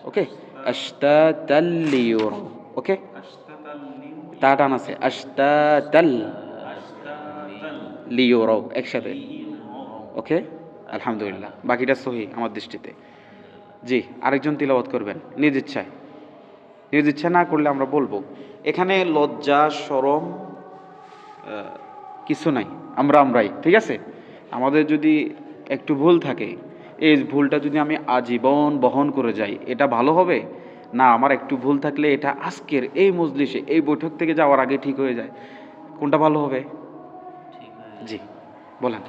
ওকে, আশতাতাল লিউরাউ। ওকে, তা টান আছে, আশতাতাল লিউরাউ একসাথে। ওকে, আলহামদুলিল্লাহ, বাকিটা সহি আমার দৃষ্টিতে। জি, আরেকজন তিলাওয়াত করবেন নিজ ইচ্ছায়। নিজ ইচ্ছা না করলে আমরা বলবো। এখানে লজ্জা শরম কিছু নাই, আমরাই, ঠিক আছে। আমাদের যদি একটু ভুল থাকে, এই ভুলটা যদি আমি আজীবন বহন করে যাই, এটা ভালো হবে না? আমার একটু ভুল থাকলে এটা আজকের এই মজলিসে এই বৈঠক থেকে যাওয়ার আগে ঠিক হয়ে যায়, কোনটা ভালো হবে? জি, বলেন।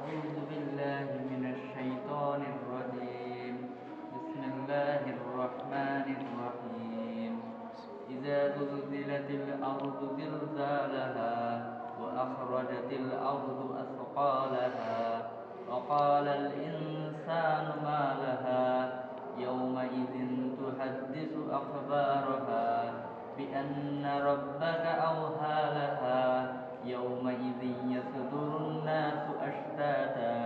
أعوذ بالله من الشيطان الرجيم. بسم الله الرحمن الرحيم. إذا زلزلت الأرض زلزالها وأخرجت الأرض أثقالها وقال الإنسان ما لها يومئذ تحدث أخبارها بأن ربك أوحى لها يومئذ يصدر الناس أشتاتا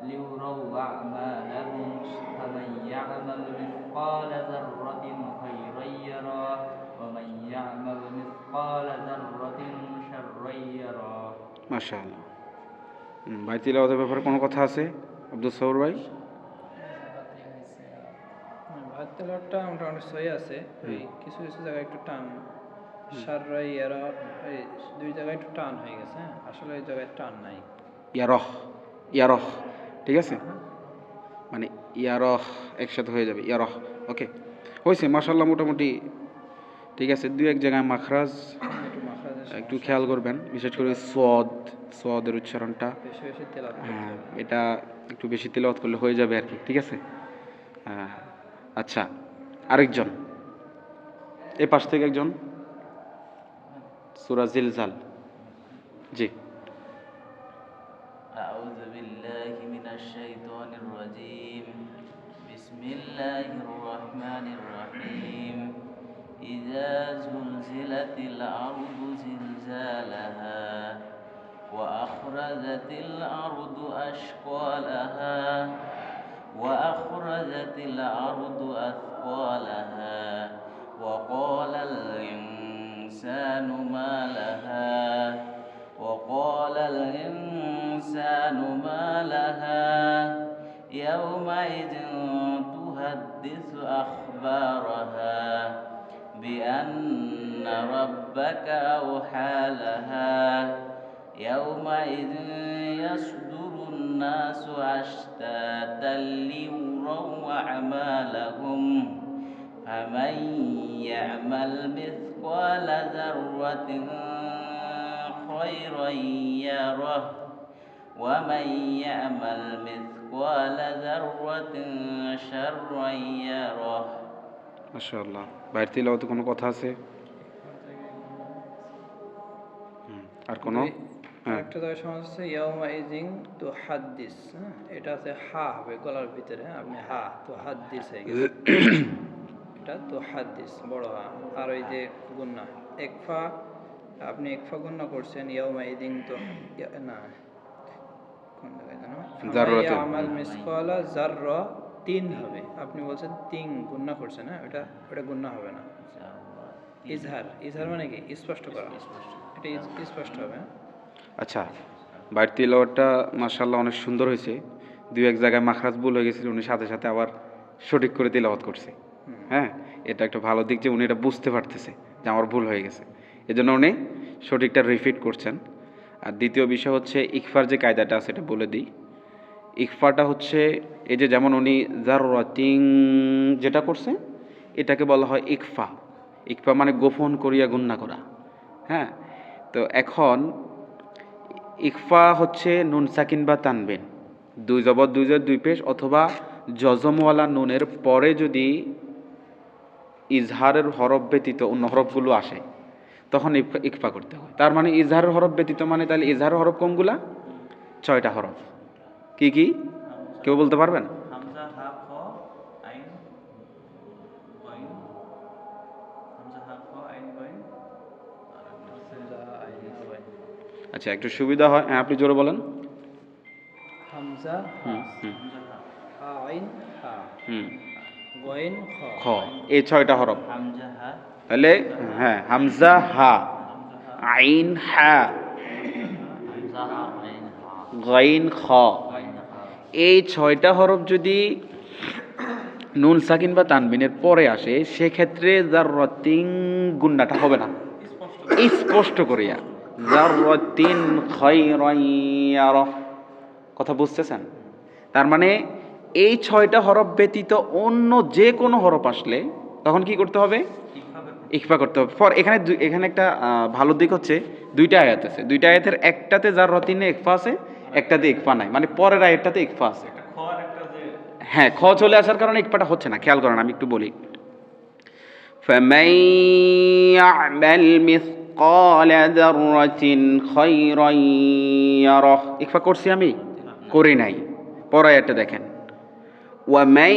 ليروا أعمالهم فمن يعمل مثقال ذرة خيرا يره ومن يعمل مثقال ذرة شرا يره। মাশাআল্লাহ। ভাই, তিলাওয়াতের ব্যাপারে কোনো কথা আছে আব্দুল সবুর ভাই? ভাত তেলাওয়াতটা মোটামুটি সহি আছে, ওই কিছু কিছু জায়গায় একটু টান, সাররাই এরা এই দুই জায়গায় একটু টান হয়ে গেছে। হ্যাঁ, আসলে এই জায়গায় টান নাই। ইয়ারহ, ইয়ারহ, ঠিক আছে, মানে ইয়ারহ একসাথে হয়ে যাবে, ইয়ারহ। ওকে, হয়েছে মাশাআল্লাহ, মোটামুটি ঠিক আছে। দুই এক জায়গায় মাখরাজ একটু মাখরাজের একটু সমস্যা খেয়াল আছে। করবেন, বিশেষ করে সোয়াদ, সোয়াদের উচ্চারণটা, বেশি বেশি তেলাওয়াত করতে হ্যাঁ, হবে। এটা একটু বেশি তেলাওয়াত করলে হয়ে যাবে আর কি, ঠিক আছে। হ্যাঁ, আচ্ছা, আরেকজন এই পাশ থেকে একজন সূরা জিলজাল। জি। أعوذ بالله من الشيطان الرجيم. بسم الله الرحمن الرحيم. إذا زلزلت الأرض زلزالها وأخرجت الأرض أشقالها وأخرجت الأرض أثقالها وقال الإنسان ما لها وقال الإنسان ما لها يومئذ تحدث أخبارها بأن ربك أوحى لها يومئذ يصدر الناس أشتاتا ليروا أعمالهم فمن يعمل مثقال ذرة خيرا يره ومن يعمل مثقال ذرة شرا يره। মাশাআল্লাহ। বাইরে তিলাওয়াতে কোনো কথা আছে? আর কোনো? হ্যাঁ, আরেকটা জায়গায় সমাজ আছে ইয়াউমাইজিন তু হাদ্দিস। হ্যাঁ, এটা আছে হা হবে গলার ভিতরে। হ্যাঁ, আপনি হা তো হাদ্দিস হয়ে গেছে, এটা তো হাদ্দিস বড় হা। আর ওই যে গুন্না একফা, আপনি একফা গুন্না করছেন ইয়াউমাইজিন তো না, কোন জায়গায় জানো, জাররাতুন। আমাল মিসকালা জাররা তিন হবে, আপনি বলছেন তিন গুন্না করছেন। হ্যাঁ, ওটা গুন্না হবে না। ইজহার মানে কি স্পষ্ট করা, এটা স্পষ্ট হবে। আচ্ছা, বাইরে তিলাওয়াতটা মাশাআল্লাহ অনেক সুন্দর হয়েছে। দুই এক জায়গায় মাখরাজ ভুল হয়ে গেছিল, উনি সাথে সাথে আবার সঠিক করে তিলাওয়াত করছে। হ্যাঁ, এটা একটা ভালো দিক যে উনি এটা বুঝতে পারতেছে যে আমার ভুল হয়ে গেছে, এজন্য উনি সঠিকটা রিপিট করছেন। আর দ্বিতীয় বিষয় হচ্ছে ইকফার যে কায়দাটা আছে এটা বলে দিই। ইকফাটা হচ্ছে এই যে যেমন উনি জাররাতিন যেটা করছে, এটাকে বলা হয় ইকফা। ইকফা মানে গোপন করিয়া গুন্না করা। হ্যাঁ, তো এখন ইকফা হচ্ছে নুন সাকিন বা তানবিন, দুই জবর দুই জের দুই পেশ, অথবা জজমওয়ালা নুনের পরে যদি ইজহারের হরফ ব্যতীত অন্য হরফগুলো আসে, তখন ইকফা করতে হয়। তার মানে ইজহারের হরফ ব্যতীত মানে তাহলে ইজহারের হরফ কোনগুলা? 6টা হরফ। কি কি কেউ বলতে পারবেন? হামজা হা খ আইন গইন, হামজা হা খ আইন গইন, আর একটা হচ্ছে আচ্ছা, একটু সুবিধা হয়, হ্যাঁ আপনি জোরে বলেন। হামজা হুম হুম হামজা হা হা আইন হা হুম ওয়াইন খ খ, এই 6টা হরফ। হামজা হা, তাহলে হ্যাঁ, হামজা হা, আইন হা, হামজা হা আইন হা গাইন খ, আইন হা। এই 6টা হরফ যদি নুন সাকিন বা তানবিনের পরে আসে, সেক্ষেত্রে জাররাতিন গুন্নাটা হবে না, স্পষ্ট করিয়া জাররাতিন খায়রান ইয়ারা। কথা বুঝতেছেন? তার মানে এই 6টা হরফ ব্যতীত অন্য যে কোনো হরফ আসলে তখন কি করতে হবে? ইকফা করতে হবে। এখানে এখানে একটা ভালো দিক হচ্ছে, 2টা আয়াত আছে, 2টা আয়াতের একটাতে জাররাতিনে ইকফা আছে, একটাতে ইকফা নাই, মানে পরের আয়াতটাতে ইকফা আছে। হ্যাঁ, খ চলে আসার কারণে ইকফাটা হচ্ছে না। খেয়াল করেন, আমি একটু বলি। فَمَن يَعْمَلْ مِثْقَالَ ذَرَّةٍ خَيْرًا يَرَهُ। ইকফা করছি আমি? করি নাই। পরের আয়াতটা দেখেন, وَمَن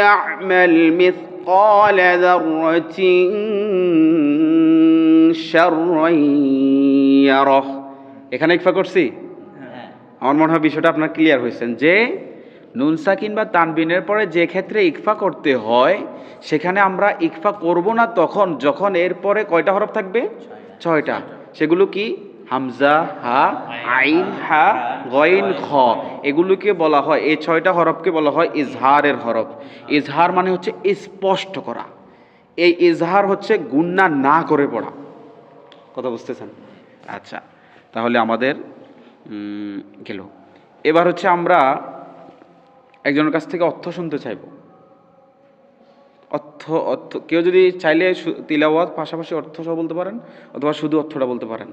يَعْمَلْ مِثْقَالَ ذَرَّةٍ شَرًّا يَرَهُ। এখানে ইকফা করছি? হ্যাঁ, আমার মনে হয় বিষয়টা আপনার ক্লিয়ার হয়েছেন যে নুন সাকিন বা তানবিনের পরে যে ক্ষেত্রে ইকফা করতে হয়, সেখানে আমরা ইকফা করব না তখন যখন এরপরে কয়টা হরফ থাকবে? 6টা। সেগুলো কি? হামজা, হা, আইন, হা, গইন, খ। এগুলোকে বলা হয়, এই 6টা হরফকে বলা হয় ইজহারের হরফ। ইজহার মানে হচ্ছে স্পষ্ট করা। এই ইজহার হচ্ছে গুন্না না করে পড়া। কথা বুঝতেছেন? আচ্ছা, তাহলে আমাদের গেল। এবার হচ্ছে আমরা একজনের কাছ থেকে অর্থ শুনতে চাইব। অর্থ অর্থ কেউ যদি চাইলে তিলাওয়াত পাশাপাশি অর্থ সহ বলতে পারেন, অথবা শুধু অর্থটা বলতে পারেন।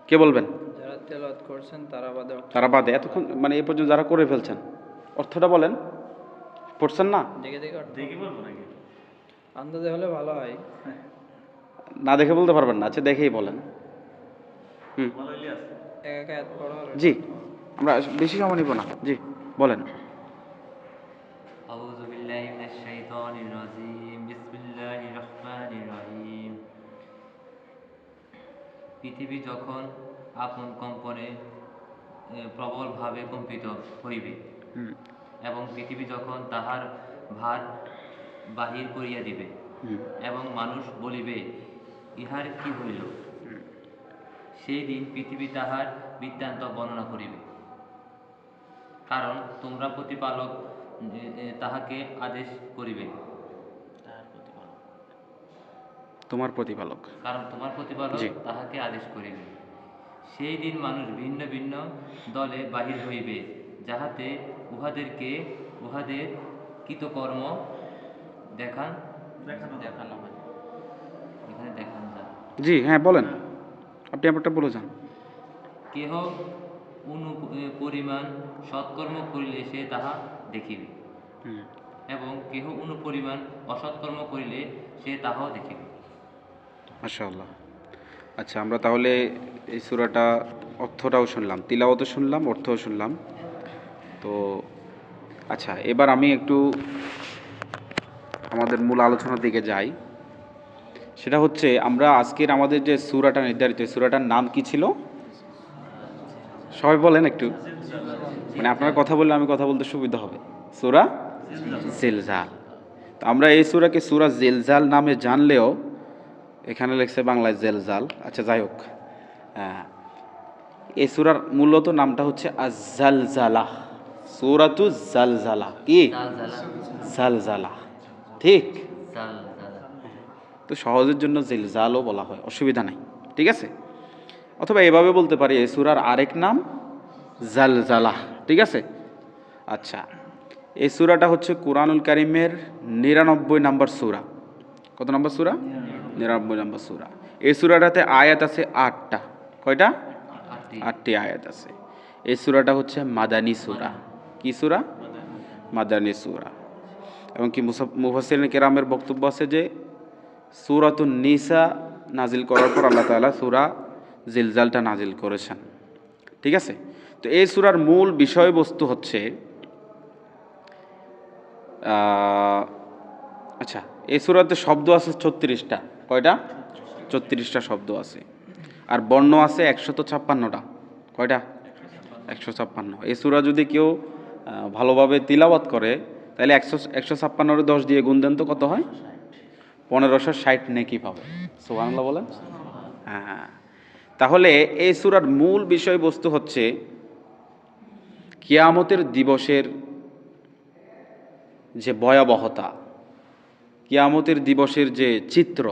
কে বলবেন? যারা তেলাওয়াত করছেন তারা বাদে তারা বাদে, এতক্ষণ মানে এ পর্যন্ত যারা করে ফেলছেন, অর্থটা বলেন। পড়ছেন না? দেখে দেখে অর্থ দেখি বলবো নাকি? আন্দাজে হলে ভালো হয়। না দেখে বলতে পারবেন না? আচ্ছা, দেখেই বলেন। ভালো ইলিয়াস। এক এক আয়াত পড়ো আর জি, আমরা বেশি সময় নিব না। জি, বলেন। আউযু বিল্লাহি মিনাশ শাইতানির রাজিম। বিসমিল্লাহির রহমানির রহিম। পৃথিবী যখন আপন কম্পনে প্রবলভাবে কম্পিত হইবে, হুম, এবং পৃথিবী যখন তাহার ভার বাহির করিয়া দিবে, হুম, এবং মানুষ বলিবে, ইহার কি হইল? সেই দিন পৃথিবী তাহার বৃত্তান্ত বর্ণনা করিবে। কারণ তোমরা প্রতিপালক তাহাকে আদেশ করিবে। তোমার প্রতিপালক। কারণ তোমার প্রতিপালক জি। তাহাকে আদেশ করিবে। সেই দিন মানুষ ভিন্ন ভিন্ন দলে বাহির হইবে, যাহাতে উহাদেরকে উহাদের কৃতকর্ম দেখানো হয়। এখানে দেখানো যায়। জি, হ্যাঁ বলেন, আপনি আমারটা বলে যান। কেহ পরিমাণ সৎকর্ম করিলে সে তাহা দেখিবে, হুম, এবং কেহ পরিমাণ অসৎকর্ম করিলে সে তাহাও দেখিবে। মাশাআল্লাহ। আচ্ছা, আমরা তাহলে এই সূরাটা অর্থটাও শুনলাম, তিলাওয়াতও শুনলাম, অর্থও শুনলাম। তো আচ্ছা, এবার আমি একটু আমাদের মূল আলোচনার দিকে যাই। সেটা হচ্ছে, আমরা আজকের আমাদের যে সূরাটা নির্ধারিত, এই সূরাটার নাম কি ছিল? সবাই বলেন একটু, মানে আপনার কথা বললে আমি কথা বলতে সুবিধা হবে। সূরা জিলজাল। তো আমরা এই সূরাকে সূরা জিলজাল নামে জানলেও এখানে লেখছে বাংলায় জেলজাল। আচ্ছা, যাই হোক, এই সূরার মূলত নামটা হচ্ছে আজ-জালজালা, সূরাতু জালজালা। কি? জালজালা, ঠিক? তো সহজের জন্য জিলজালও বলা হয়, অসুবিধা নাই, ঠিক আছে? অথবা এভাবে বলতে পারি, এই সূরার আরেক নাম জালজালা, ঠিক আছে? আচ্ছা, এই সূরাটা হচ্ছে কুরআনুল কারীমের 99 নম্বর সূরা। কত নম্বর সূরা? 99 নম্বর সূরা। এই সূরাটাতে আয়াত আছে 8টা। কয়টা? 8টি আয়াত আছে। এই সূরাটা হচ্ছে মাদানী সূরা। কি সূরা? মাদানী সূরা। এবং কি মুফাসসিরিন কেরামের বক্তব্য আছে যে সূরাতুন নিসা নাজিল করার পর আল্লাহ তাআলা সূরা জিলজালটা নাজিল করেছেন, ঠিক আছে? তো এই সূরার মূল বিষয়বস্তু হচ্ছে, আচ্ছা, এই সূরাতে শব্দ আছে 36টা। কয়টা? 36টা শব্দ আছে। আর বর্ণ আছে 156টা। কয়টা? 156। এই সূরা যদি কেউ ভালোভাবে তিলাওয়াত করে, তাহলে 156 দিয়ে গুণ দেন তো কত হয়? 1560 নেকি পাবে। সুবহানাল্লাহ বলেন। হ্যাঁ, তাহলে এই সূরার মূল বিষয়বস্তু হচ্ছে কিয়ামতের দিবসের যে ভয়াবহতা, কিয়ামতের দিবসের যে চিত্র,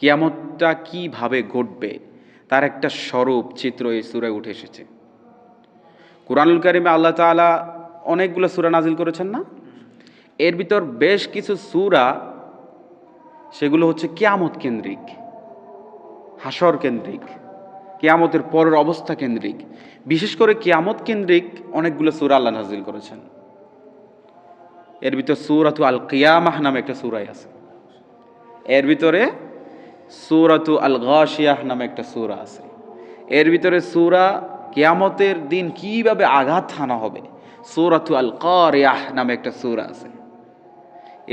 কিয়ামতটা কিভাবে ঘটবে তার একটা স্বরূপ চিত্র এই সূরায় উঠে এসেছে। কুরআনুল কারীমে আল্লাহ তাআলা অনেকগুলো সূরা নাজিল করেছেন না? এর ভিতর বেশ কিছু সূরা সেগুলো হচ্ছে কিয়ামত কেন্দ্রিক, হাসর কেন্দ্রিক, কিয়ামতের পরের অবস্থা কেন্দ্রিক। বিশেষ করে কিয়ামত কেন্দ্রিক অনেকগুলো সূরা আল্লাহ নাজিল করেছেন। এর ভিতর সূরাতু আল কিয়ামাহ নামে একটা সূরা আছে, এর ভিতরে সূরাতু আল গাশিয়াহ নামে একটা সূরা আছে, এর ভিতরে সূরা কিয়ামতের দিন কিভাবে আঘাত হানা হবে সূরাতু আল কারিয়াহ নামে একটা সূরা আছে,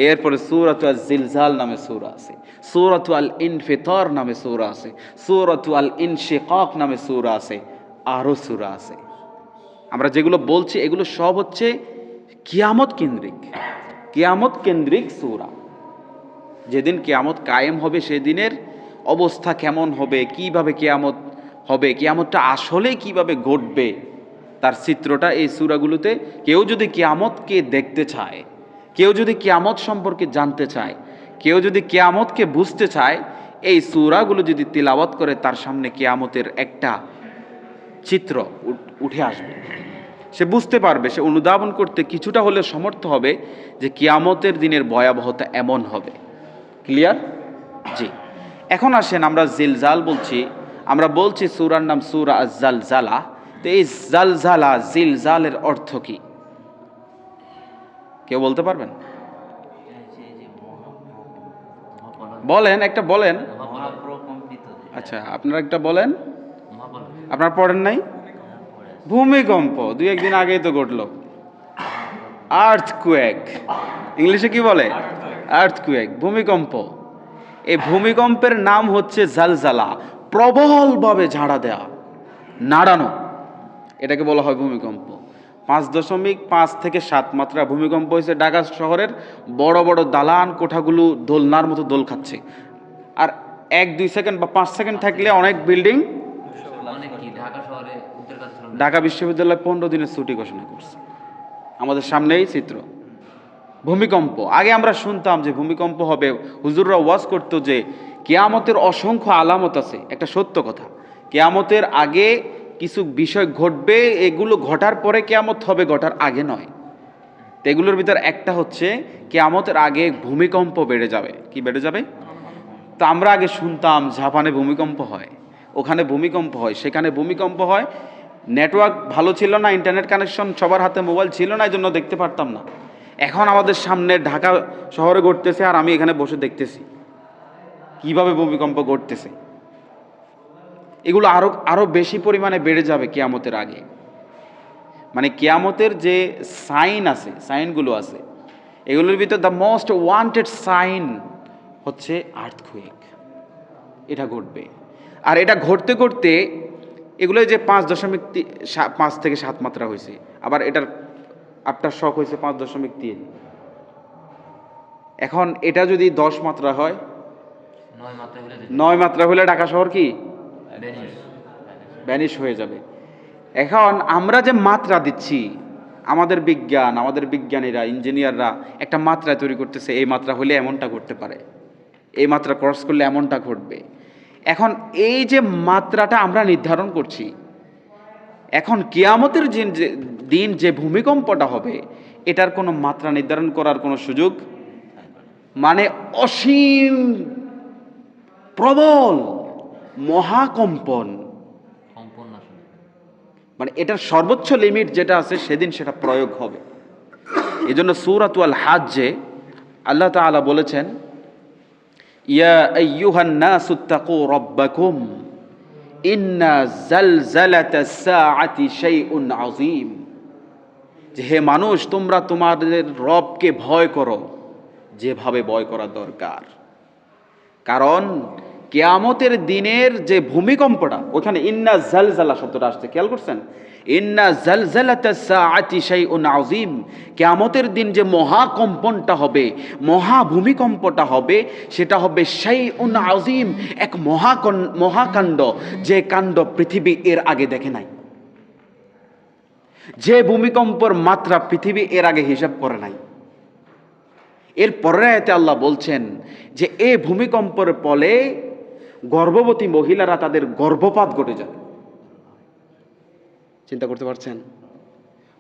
এরপরে সূরাতু আল জিলজাল নামে সূরা আছে, সূরাতু আল ইনফিতার নামে সূরা আছে, সূরাতু আল ইনশিকাক নামে সূরা আছে, আরো সূরা আছে। আমরা যেগুলো বলছি এগুলো সব হচ্ছে কিয়ামত কেন্দ্রিক, কিয়ামত কেন্দ্রিক সূরা। যেদিন কিয়ামত কায়েম হবে সেদিনের অবস্থা কেমন হবে, কিভাবে কিয়ামত হবে, কিয়ামতটা আসলে কিভাবে ঘটবে তার চিত্রটা এই সূরাগুলোতে। কেউ যদি কিয়ামতকে দেখতে চায়, কেউ যদি কিয়ামত সম্পর্কে জানতে চায়, কেউ যদি কিয়ামতকে বুঝতে চায়, এই সূরাগুলো যদি তিলাওয়াত করে তার সামনে কিয়ামতের একটা চিত্র উঠে আসবে, সে বুঝতে পারবে, সে অনুধাবন করতে কিছুটা হলে সমর্থ হবে যে কিয়ামতের দিনের ভয়াবহতা এমন হবে। ক্লিয়ার? জি। এখন আসেন আমরা জিলজাল বলছি, আমরা বলছি সূরার নাম সূরা আজ-জালজালা। তো এই জালজালা জিলজালের অর্থ কি কেউ বলতে পারবেন? বলেন, একটা বলেন। আচ্ছা, আপনারা একটা বলেন। আপনারা পড়েন নাই? ভূমিকম্প 2-1 দিন আগেই তো ঘটলো। আর্থকুয়েক, ইংলিশে কি বলে? আর্থকুয়েক, ভূমিকম্প। এই ভূমিকম্পের নাম হচ্ছে জালজালা, প্রবলভাবে ঝাড়া দেয়া, নাড়ানো, এটাকে বলা হয় ভূমিকম্প। 5.5 থেকে 7 মাত্রা ভূমিকম্প হয়েছে। ঢাকা শহরের বড় বড় দালান কোঠাগুলো দোলনার মতো দোল খাচ্ছে। আর 1-2 সেকেন্ড বা 5 সেকেন্ড থাকলে অনেক বিল্ডিং। ঢাকা বিশ্ববিদ্যালয় 15 দিনের ছুটি ঘোষণা করছে, আমাদের সামনেই চিত্র। ভূমিকম্প, আগে আমরা শুনতাম যে ভূমিকম্প হবে, হুজুররা ওয়াজ করতো যে কিয়ামতের অসংখ্য আলামত আছে। একটা সত্য কথা, কিয়ামতের আগে কিছু বিষয় ঘটবে, এগুলো ঘটার পরে কিয়ামত হবে, ঘটার আগে নয়। তো এগুলোর ভিতর একটা হচ্ছে কিয়ামতের আগে ভূমিকম্প বেড়ে যাবে। কি বেড়ে যাবে? তো আমরা আগে শুনতাম জাপানে ভূমিকম্প হয়, ওখানে ভূমিকম্প হয়, সেখানে ভূমিকম্প হয়। নেটওয়ার্ক ভালো ছিল না, ইন্টারনেট কানেকশন সবার হাতে মোবাইল ছিল না, এই জন্য দেখতে পারতাম না। এখন আমাদের সামনে ঢাকা শহরে ঘটতেছে আর আমি এখানে বসে দেখতেছি কিভাবে ভূমিকম্প ঘটতেছে। এগুলো আরো বেশি পরিমাণে বেড়ে যাবে কিয়ামতের আগে। মানে কিয়ামতের যে সাইন আছে, সাইনগুলো আছে, এগুলোর ভিতর দ্য মোস্ট ওয়ান্টেড সাইন হচ্ছে আর্থকুয়েক। এটা ঘটবে, আর এটা ঘটতে ঘটতে এগুলো যে 5 থেকে 7 মাত্রা হয়েছে, আবার এটার আফটার শক হয়েছে 5.3। এখন এটা যদি 10 মাত্রা হয়, 9 মাত্রা হলে ঢাকা শহর কি ভ্যানিশ হয়ে যাবে। এখন আমরা যে মাত্রা দিচ্ছি, আমাদের বিজ্ঞান, আমাদের বিজ্ঞানীরা, ইঞ্জিনিয়াররা একটা মাত্রা তৈরি করতেছে, এই মাত্রা হলে এমনটা ঘটতে পারে, এই মাত্রা ক্রস করলে এমনটা ঘটবে। এখন এই যে মাত্রাটা আমরা নির্ধারণ করছি, এখন কিয়ামতের দিন যে ভূমিকম্পটা হবে এটার কোনো মাত্রা নির্ধারণ করার কোনো সুযোগ, মানে অসীম প্রবল মহাকম্পন, মানে এটার সর্বোচ্চ লিমিট যেটা আছে সেদিন সেটা প্রয়োগ হবে। এই জন্য সূরাতুল হাজ্জে আল্লাহ তাআলা বলেছেন, ইয়া আইয়ুহান নাসুত্তাকু রাব্বাকুম ইন্না জালজালাতাস সাআতি শাইউন আযীম। যে হে মানুষ, তোমরা তোমাদের রবকে ভয় করো যেভাবে ভয় করা দরকার, কারণ কিয়ামতের দিনের যে ভূমিকম্পটা, ওখানে ইন্না জালজালা শব্দটা আসছে, খেয়াল করছেন? ইন্না জালজালাতাস সাআতি শাইউন আযীম, কিয়ামতের দিন যে মহাকম্পনটা হবে, মহা ভূমিকম্পটা হবে, সেটা হবে শাইউন আযীম, এক মহাকাণ্ড, যে কাণ্ড পৃথিবী এর আগে দেখে নাই, যে ভূমিকম্পর মাত্রা পৃথিবী এর আগে হিসাব করে নাই। এর পরের আয়াতে আল্লাহ বলছেন যে এই ভূমিকম্পের ফলে গর্ভবতী মহিলারা তাদের গর্ভপাত ঘটে যাবে। চিন্তা করতে পারছেন?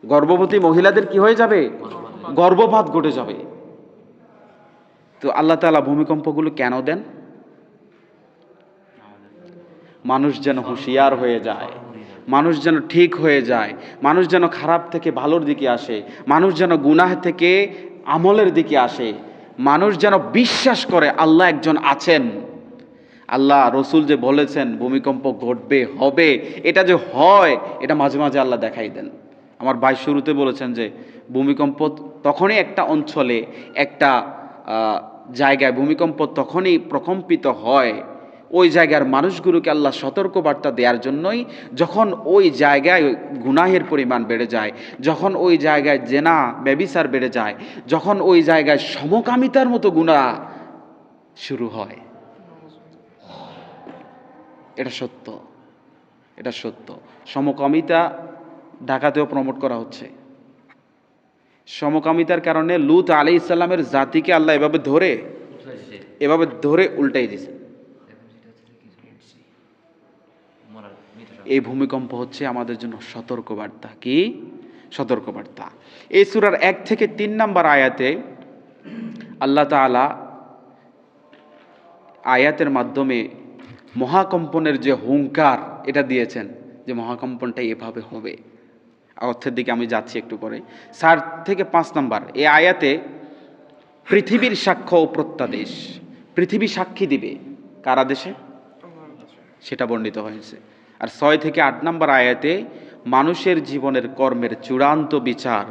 গর্ভবতী মহিলাদের কি হয়ে যাবে? গর্ভপাত ঘটে যাবে। তো আল্লাহ তাআলা ভূমিকম্পগুলো কেন দেন? মানুষ যেন হুঁশিয়ার হয়ে যায়, মানুষ যেন ঠিক হয়ে যায়, মানুষ যেন খারাপ থেকে ভালোর দিকে আসে, মানুষ যেন গুনাহ থেকে আমলের দিকে আসে, মানুষ যেন বিশ্বাস করে আল্লাহ একজন আছেন। আল্লাহ রসুল যে বলেছেন ভূমিকম্প ঘটবে, হবে, এটা যে হয়, এটা মাঝে মাঝে আল্লাহ দেখাই দেন। আমার ভাই শুরুতে বলেছেন যে ভূমিকম্প তখনই একটা অঞ্চলে, একটা জায়গায় ভূমিকম্প তখনই প্রকম্পিত হয় ওই জায়গার মানুষগুলোকে আল্লাহ সতর্ক বার্তা দেওয়ার জন্যই, যখন ওই জায়গায় গুনাহের পরিমাণ বেড়ে যায়, যখন ওই জায়গায় জেনা ব্যভিচার বেড়ে যায়, যখন ওই জায়গায় সমকামিতার মতো গুনাহ শুরু হয়। এটা সত্য, এটা সত্য। সমকামিতা ঢাকাতেও প্রমোট করা হচ্ছে। সমকামিতার কারণে লূত আলাইহিস সালামের জাতিকে আল্লাহ এভাবে ধরে উল্টাই দিয়েছে। এই ভূমিকম্প হচ্ছে আমাদের জন্য সতর্কবার্তা। কি সতর্কবার্তা? এই সূরার 1 থেকে 3 নম্বর আয়াতে আল্লাহ তাআলা আয়াতের মাধ্যমে মহাকম্পনের যে হুঙ্কার এটা দিয়েছেন, যে মহাকম্পনটা এভাবে হবে। অর্থের দিকে আমি যাচ্ছি একটু পরে। 4 থেকে 5 নম্বর এই আয়াতে পৃথিবীর সাক্ষ্য ও প্রত্যাদেশ, পৃথিবী সাক্ষী দিবে কার আদেশে, সেটা বর্ণিত হয়েছে। আর 6 থেকে 8 নম্বর আয়াতে মানুষের জীবনের কর্মের চূড়ান্ত বিচার,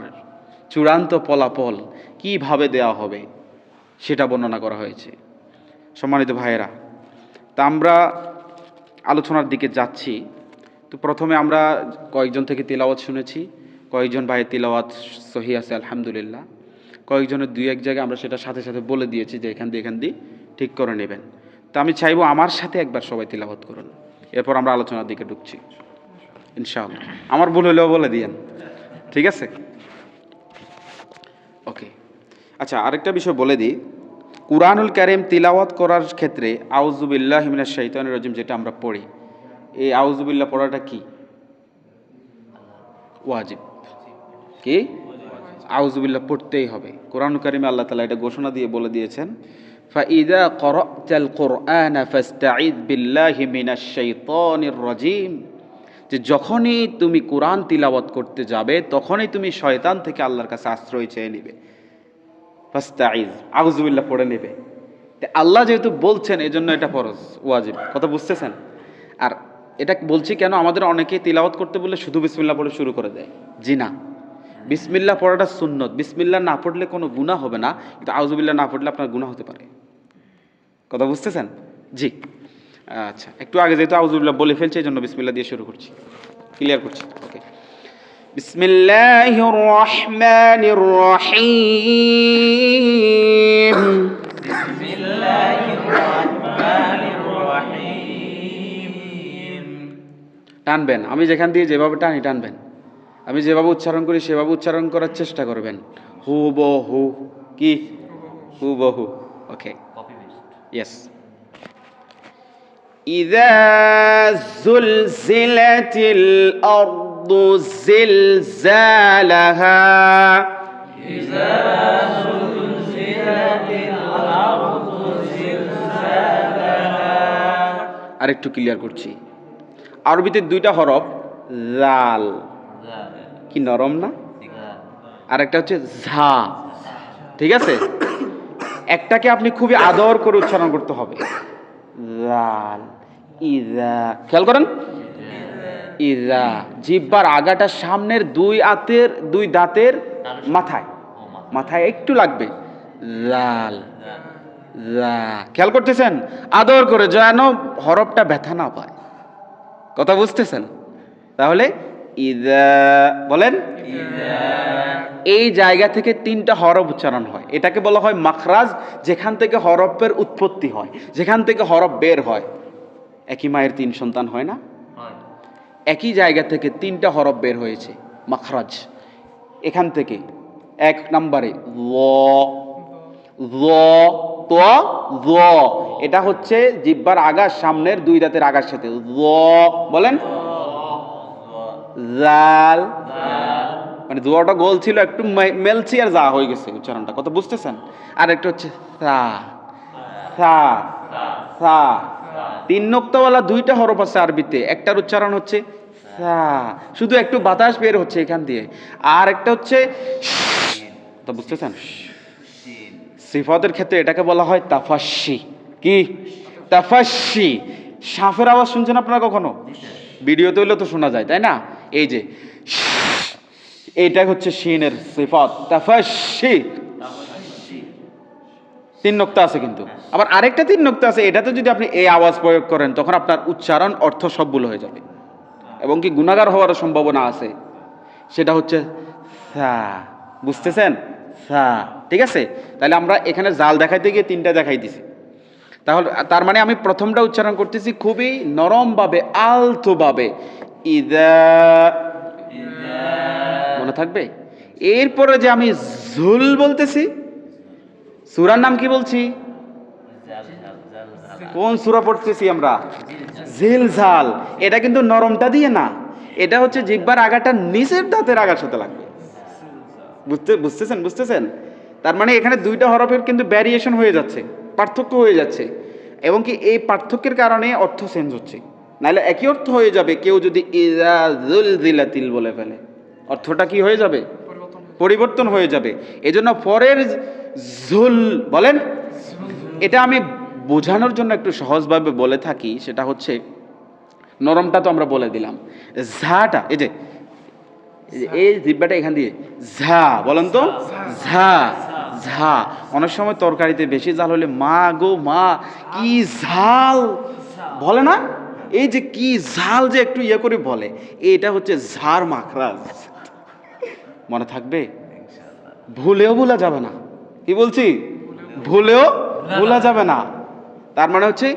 চূড়ান্ত ফলাফল কিভাবে দেওয়া হবে সেটা বর্ণনা করা হয়েছে। সম্মানিত ভাইয়েরা, তা আমরা আলোচনার দিকে যাচ্ছি। তো প্রথমে আমরা কয়েকজন থেকে তিলাওয়াত শুনেছি, কয়েকজন ভাইয়ের তিলাওয়াত সহি আছে আলহামদুলিল্লাহ, কয়েকজনের 2-1 জায়গায় আমরা সেটা সাথে সাথে বলে দিয়েছি যে এখান দিয়ে ঠিক করে নেবেন। তো আমি চাইবো আমার সাথে একবার সবাই তিলাওয়াত করুন, এরপর আমরা আলোচনার দিকে ঢুকছি ইনশাআল্লাহ। আমার ভুল হলেও বলে দিয়েন, ঠিক আছে? ওকে, আচ্ছা, আরেকটা বিষয় বলে দিই। কুরআনুল কারীম তিলাওয়াত করার ক্ষেত্রে আউযু বিল্লাহি মিনাশ শাইতানির রাজিম যেটা আমরা পড়ি, এই আউযু বিল্লাহ পড়াটা কি ওয়াজিব? কি আউযু বিল্লাহ পড়তেই হবে। কুরআনুল কারীমে আল্লাহ তাআলা এটা ঘোষণা দিয়ে বলে দিয়েছেন, ফাইযা ক্বরা'তাল কুরআনা ফাসতাঈয বিল্লাহি মিনাশ শাইতানির রাজিম, যে যখনই তুমি কুরআন তিলাওয়াত করতে যাবে তখনই তুমি শয়তান থেকে আল্লাহর কাছে আশ্রয় চেয়ে নেবে। ফাস্তাঈজ, আউযু বিল্লাহ পড়ে নেবে। আল্লাহ যেহেতু বলছেন এজন্য এটা ফরজ, ওয়াজিব। কথা বুঝতেছেন? আর এটা বলছি কেন, আমাদের অনেকে তিলাওয়াত করতে বললে শুধু বিসমিল্লাহ পড়ে শুরু করে দেয়। জি না, বিসমিল্লাহ পড়াটা সুন্নত। বিসমিল্লাহ না পড়লে কোনো গুনাহ হবে না, কিন্তু আউযু বিল্লাহ না পড়লে আপনার গুনাহ হতে পারে। কথা বুঝতেছেন? জি, আচ্ছা, একটু আগে যেহেতু আউযু বিল্লাহ বলে ফেলছি এই জন্য বিসমিল্লাহ দিয়ে শুরু করছি, ক্লিয়ার করছি। ওকে, বিসমিল্লাহির রহমানির রহিম। বিসমিল্লাহির রহমানির রহিম। টানবেন, আমি যেখান দিয়ে যেভাবে টানি টানবেন, আমি যেভাবে উচ্চারণ করি সেভাবে উচ্চারণ করার চেষ্টা করবেন। হুবহু, কি হুবহু। ওকে, ইয়েস। ইযা যুলজিলাতিল আরদু জিলজালাহা, ইযা যুলজিলাতিল আরদু জিলজালাহা। আরেকটু ক্লিয়ার করছি। আরবিতে 2টা হরফ, জাল, কি নরম না? আরেকটা হচ্ছে ঝা, ঠিক আছে? একটাকে আপনি খুবই আদর করে উচ্চারণ করতে হবে, জাল, ইযা। খেয়াল করেন, ইযা, জিহ্বার আগাটা সামনের 2 দাঁতের মাথায় একটু লাগবে, জাল। যা। খেয়াল করতেছেন? আদর করে যেন হরফটা ব্যথা না পায়। কথা বুঝতেছেন? তাহলে ইদা বলেন, এই জায়গা থেকে 3টা হরফ উচ্চারণ হয়। এটাকে বলা হয় মাখরাজ, যেখান থেকে হরফের উৎপত্তি হয়, যেখান থেকে হরফ বের হয়। একই মায়ের 3 সন্তান হয় না? হয়। একই জায়গা থেকে 3টা হরফ বের হয়েছে, মাখরাজ। এখান থেকে 1 নম্বরে ল, ল, ত, জ। এটা হচ্ছে জিহ্বার আগার সামনের 2 দাঁতের আগার সাথে ল। বলেন জাল, মানে জোয়াটা গোল ছিল, একটু মেলছি আর যা হয়ে গেছে উচ্চারণটা। কথা বুঝতেছেন? আর একটা হচ্ছে সা, সা, সা। 3 নোক্তাওয়ালা 2টা হরফ আছে আরবিতে, একটার উচ্চারণ হচ্ছে সা, শুধু একটু বাতাস বের হচ্ছে এখান দিয়ে। আর একটা হচ্ছে তা, বুঝতেছেন? সিফাতের ক্ষেত্রে এটাকে বলা হয় তাফাশি। কি? তাফাশি। সাফের আওয়াজ শুনছেন আপনারা কখনো? ভিডিওতে হইলে তো শোনা যায়, তাই না? এই যে এইটা হচ্ছে শিনের সিফাত, তাফাশি। 3 নোক্তা আছে, কিন্তু আবার আরেকটা 3 নোক্তা আছে, এটাতে যদি আপনি এই আওয়াজ প্রয়োগ করেন তখন আপনার উচ্চারণ অর্থ সব ভুল হয়ে যাবে এবং কি গুনাহগার হওয়ার সম্ভাবনা আছে। সেটা হচ্ছে সা। বুঝতেছেন? সা। ঠিক আছে? তাহলে আমরা এখানে জাল দেখাইতে গিয়ে 3টা দেখাই দিছি। তাহলে তার মানে আমি প্রথমটা উচ্চারণ করতেছি খুবই নরমভাবে, আলতোভাবে, ইদা। মনে থাকবে? এরপরে যে আমি ঝুল বলতেছি, সূরার নাম কি বলছি? কোন সূরা পড়তেছি আমরা? জিলজাল। এটা কিন্তু নরমটা দিয়ে না, এটা হচ্ছে জিহ্বার আগাটা নিচের দাঁতের আগার সাথে লাগবে। বুঝতেছেন? তার মানে এখানে 2টা হরফের কিন্তু ভ্যারিয়েশন হয়ে যাচ্ছে, পার্থক্য হয়ে যাচ্ছে, এবং কি এই পার্থক্যের কারণে অর্থ চেঞ্জ হচ্ছে। নাহলে একই অর্থ হয়ে যাবে, কেউ যদি ইযা যুলজিলাতিল বলে ফেলে, অর্থটা কি হয়ে যাবে? পরিবর্তন হয়ে যাবে। এজন্য পরের ঝুল বলেন, এটা আমি বোঝানোর জন্য একটু সহজভাবে বলে থাকি। সেটা হচ্ছে, নরমটা তো আমরা বলে দিলাম, ঝাটা এই যে এই জিহ্বাটা এখান দিয়ে ঝা, বলেন তো ঝা, ঝা। অনেক সময় তরকারিতে বেশি ঝাল হলে মা গো মা কি ঝাল বলে না? এই যে কি ঝাল যে একটু ইয়ে করে বলে, এটা হচ্ছে ঝার মাখরাজ। মনে থাকবে? ভুলেও ভুলা যাবে না। কি বলছি? ভুলেও ভুলা যাবে না। তার মানে হচ্ছে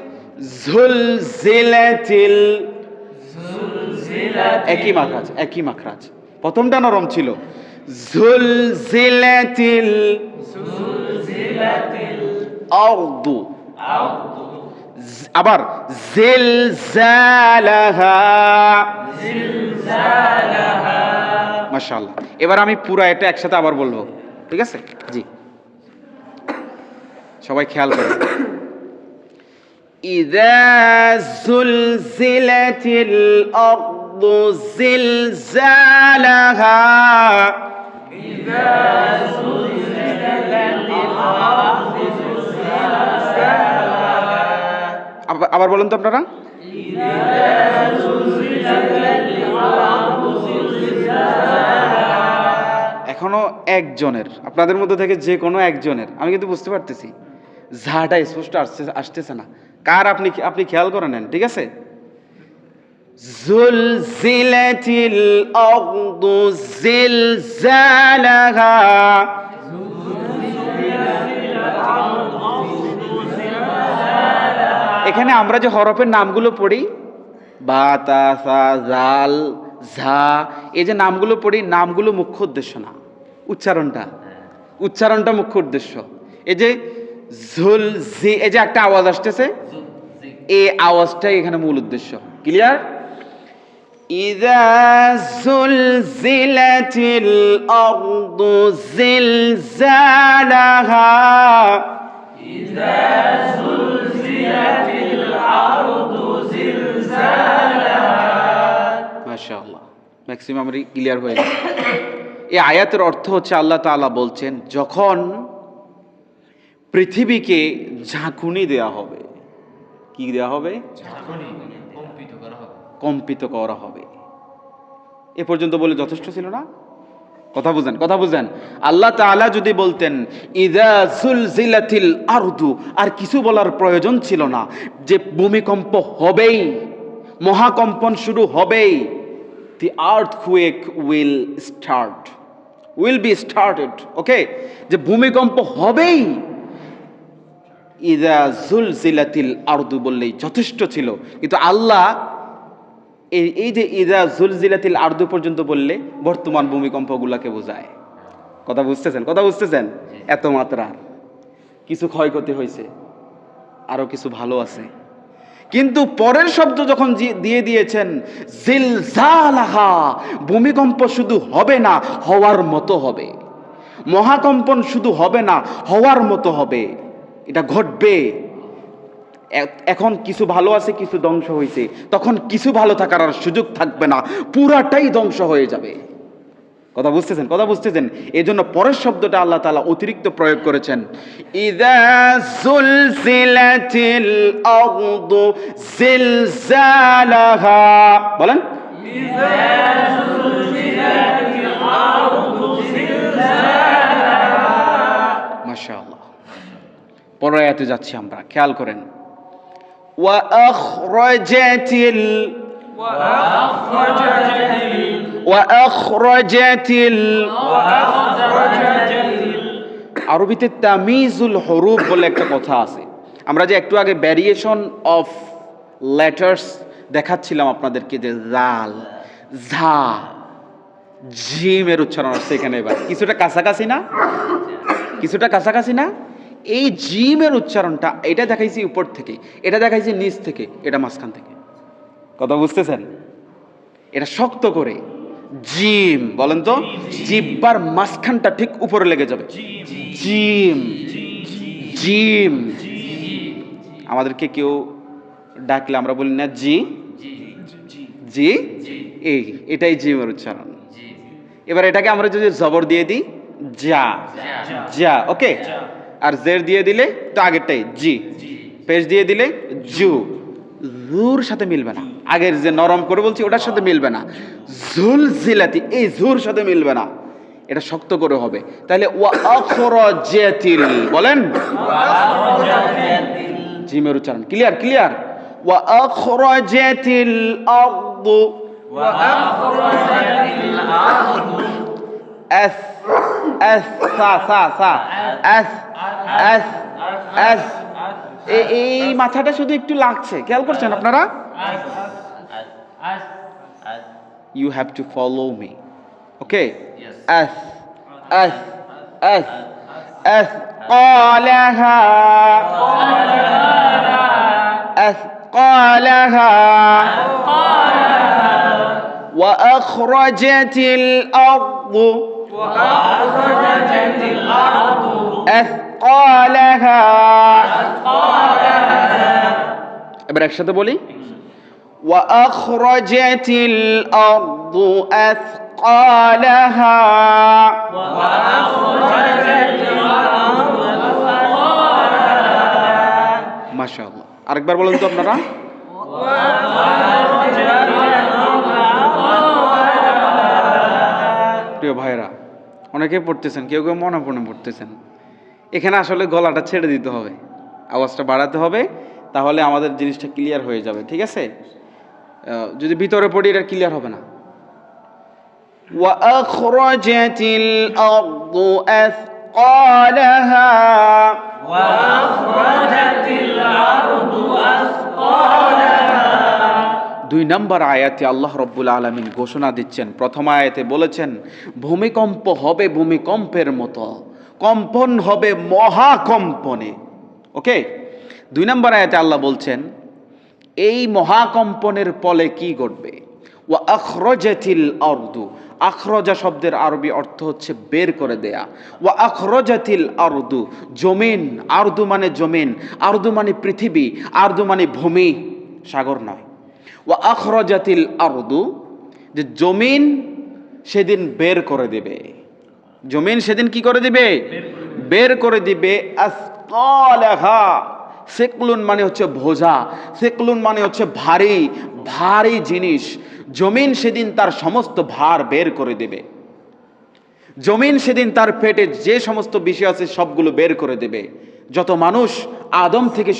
জুলজিলাতিল, একই মাখরাজ, একই মাখরাজ। প্রথমটা নরম ছিল, জুলজিলাতিল আরদু। আবার জিলজালাহা। মাশাআল্লাহ। এবার আমি পুরো এটা একসাথে আবার বলবো, ঠিক আছে? জি, সবাই খেয়াল করে। ইযা যুলজিলাতিল আরদু জিলজালাহা। ইযা যুলজিলাতিল আরদু জিলজালাহা। আবার বলুন তো আপনারা। ইযা যুলজিলাতিল আরদু জিলজালাহা। এখনো একজনের, আপনাদের মধ্যে থেকে যে কোনো একজনের, আমি কিন্তু বুঝতে পারতেছি ঝাটা স্পষ্ট আসতেছে না। কার? আপনি খেয়াল করে নেন, ঠিক আছে? জুলজিলাতিল আরদু জিলজালাহা। এখানে আমরা যে হরফের নামগুলো পড়ি, বা, তা, সা, জাল, ঝা, এই যে নামগুলো পড়ি, নামগুলো মুখ্য উদ্দেশ্য না, উচ্চারণটা মুখ্য উদ্দেশ্য। এই যে ঝুল জি, এই যে একটা আওয়াজ আসতেছে, এই আওয়াজটাই এখানে মূল উদ্দেশ্য। ক্লিয়ার? ইযা যুলজিলাতিল আরদু জিলজালাহা। ইযা যুলজিলাতিল আরদু জিলজালাহা। মাশাআল্লাহ, ম্যাক্সিমাম ক্লিয়ার হয়ে গেছে। এই আয়াতের অর্থ হচ্ছে, আল্লাহ তাআলা বলছেন, যখন পৃথিবীকে ঝাঁকুনি দেয়া হবে। কি দেয়া হবে? কম্পিত করা হবে। এ পর্যন্ত বলে যথেষ্ট ছিল না? কথা বুঝেন। আল্লাহ তাআলা যদি বলতেন ইযা যুলজিলাতিল আরদু, আর কিছু বলার প্রয়োজন ছিল না, যে ভূমিকম্প হবেই, মহাকম্পন শুরু হবেই, the earthquake will be started, ওকে, যে ভূমিকম্প হবেই, ইযা যুলজিলাতিল আরদু বললেই যথেষ্ট ছিল। কিন্তু আল্লাহ এই যে ইযা যুলজিলাতিল আরদু পর্যন্ত বললে বর্তমান ভূমিকম্পগুলোকে বোঝায়। কথা বুঝতেছেন? এত মাত্রা, কিছু ক্ষয়ক্ষতি হয়েছে, আরো কিছু ভালো আছে। কিন্তু পরের শব্দ যখন দিয়ে দিয়েছেন জিলজালাহা, ভূমিকম্প শুধু হবে না, হওয়ার মতো হবে। মহাকম্পন শুধু হবে না, হওয়ার মতো হবে, এটা ঘটবে। এখন কিছু ভালো আছে, কিছু ধ্বংস হয়েছে, তখন কিছু ভালো থাকার আর সুযোগ থাকবে না, পুরাটাই ধ্বংস হয়ে যাবে। কথা বুঝতেছেন? এই জন্য পরের শব্দটা আল্লাহ তাআলা অতিরিক্ত প্রয়োগ করেছেন, ইযা যুলজিলাতিল আরদু জিলজালাহা। বলেন, ইযা যুলজিলাতিল আরদু জিলজালাহা। মাশাআল্লাহ। পরের আয়াতে যাচ্ছি আমরা, খেয়াল করেন। ওয়া আখরাজাতিল আরবিতে তামিজুল হুরুফ বলে একটা কথা আছে। আমরা যে একটু আগে ভ্যারিয়েশন অফ লেটার্স দেখাচ্ছিলাম আপনাদেরকে, যে জাল, ঝা, জিমের উচ্চারণ হচ্ছে এখানে। এবার কিছুটা কাছাকাছি না? এই জিমের উচ্চারণটা, এটা দেখাইছি উপর থেকে, এটা দেখাইছি নিচ থেকে, এটা মাঝখান থেকে। কথা বুঝতেছেন? এটা শক্ত করে জিম বলেন তো, জিব্বার মাঝখানটা ঠিক উপরে লেগে যাবে। জিম। আমাদেরকে কেউ ডাকলে আমরা বলি না জি, এটাই জিমের উচ্চারণ। এবার এটাকে আমরা যদি জবর দিয়ে দিই যা, ওকে, আর জের দিয়ে দিলে তো আগেরটাই জি, পেশ দিয়ে দিলে জু, জুর সাথে মিলবে না, আগের যে নরম করে বলছি ওটার সাথে মিলবে না। যুলজিলাতি, এই জুর সাথে মিলবে না, এটা শক্ত করে হবে। তাহলে ওয়া আখরাজাতিল, বলেন জিমের উচ্চারণ ক্লিয়ার। ওয়া আখরাজাতিল আরদু, এই মাথাটা শুধু একটু লাগছে, খেয়াল করছেন আপনারা? You have to follow me, okay? Yes. أثقالها وأخرجت الأرض أثقالها। এবার একসাথে বলি, وأخرجت الأرض أثقالها মাশাআল্লাহ। আরেকবার বলুন তো আপনারা। প্রিয় ভাইরা, অনেকে পড়তেছেন, কেউ মনে পড়তেছেন। এখানে আসলে গলাটা ছেড়ে দিতে হবে, আওয়াজটা বাড়াতে হবে, তাহলে আমাদের জিনিসটা ক্লিয়ার হয়ে যাবে, ঠিক আছে? যদি ভিতরে পড়ি এটা ক্লিয়ার হবে না। وأخرجت الأرض أثقالها দুই নম্বর আয়াতে আল্লাহ রব্বুল আলামিন ঘোষণা দিচ্ছেন। প্রথম আয়াতে বলেছেন ভূমিকম্প হবে ভূমিকম্পের মতো, কম্পন হবে মহাকম্পনে, ওকে। দুই নম্বর আয়াতে আল্লাহ বলছেন এই মহাকম্পনের ফলে কি ঘটবে। ওয়া আখরাজাতিল আরদু, আখরাজা শব্দের আরবি অর্থ হচ্ছে বের করে দেয়া। ওয়া আখরাজাতিল আরদু, জমিন, আরদু মানে জমিন, আরদু মানে পৃথিবী, আরদু মানে ভূমি, সাগর নয়। ওয়া আখরাজাতিল আরদু, যে জমিন সেদিন বের করে দিবে, জমিন সেদিন কি করে দিবে? বের করে দিবে। আসকালাহা, সেকলুন মানে হচ্ছে বোঝা, সেকলুন মানে হচ্ছে ভারী, ভারী জিনিস। জমিন সেদিন তার সমস্ত ভার বের করে দেবে। জমিন সেদিন তার পেটে যে সমস্ত বিষয় আছে সবগুলো বের করে দেবে। যত মানুষ আদম থেকে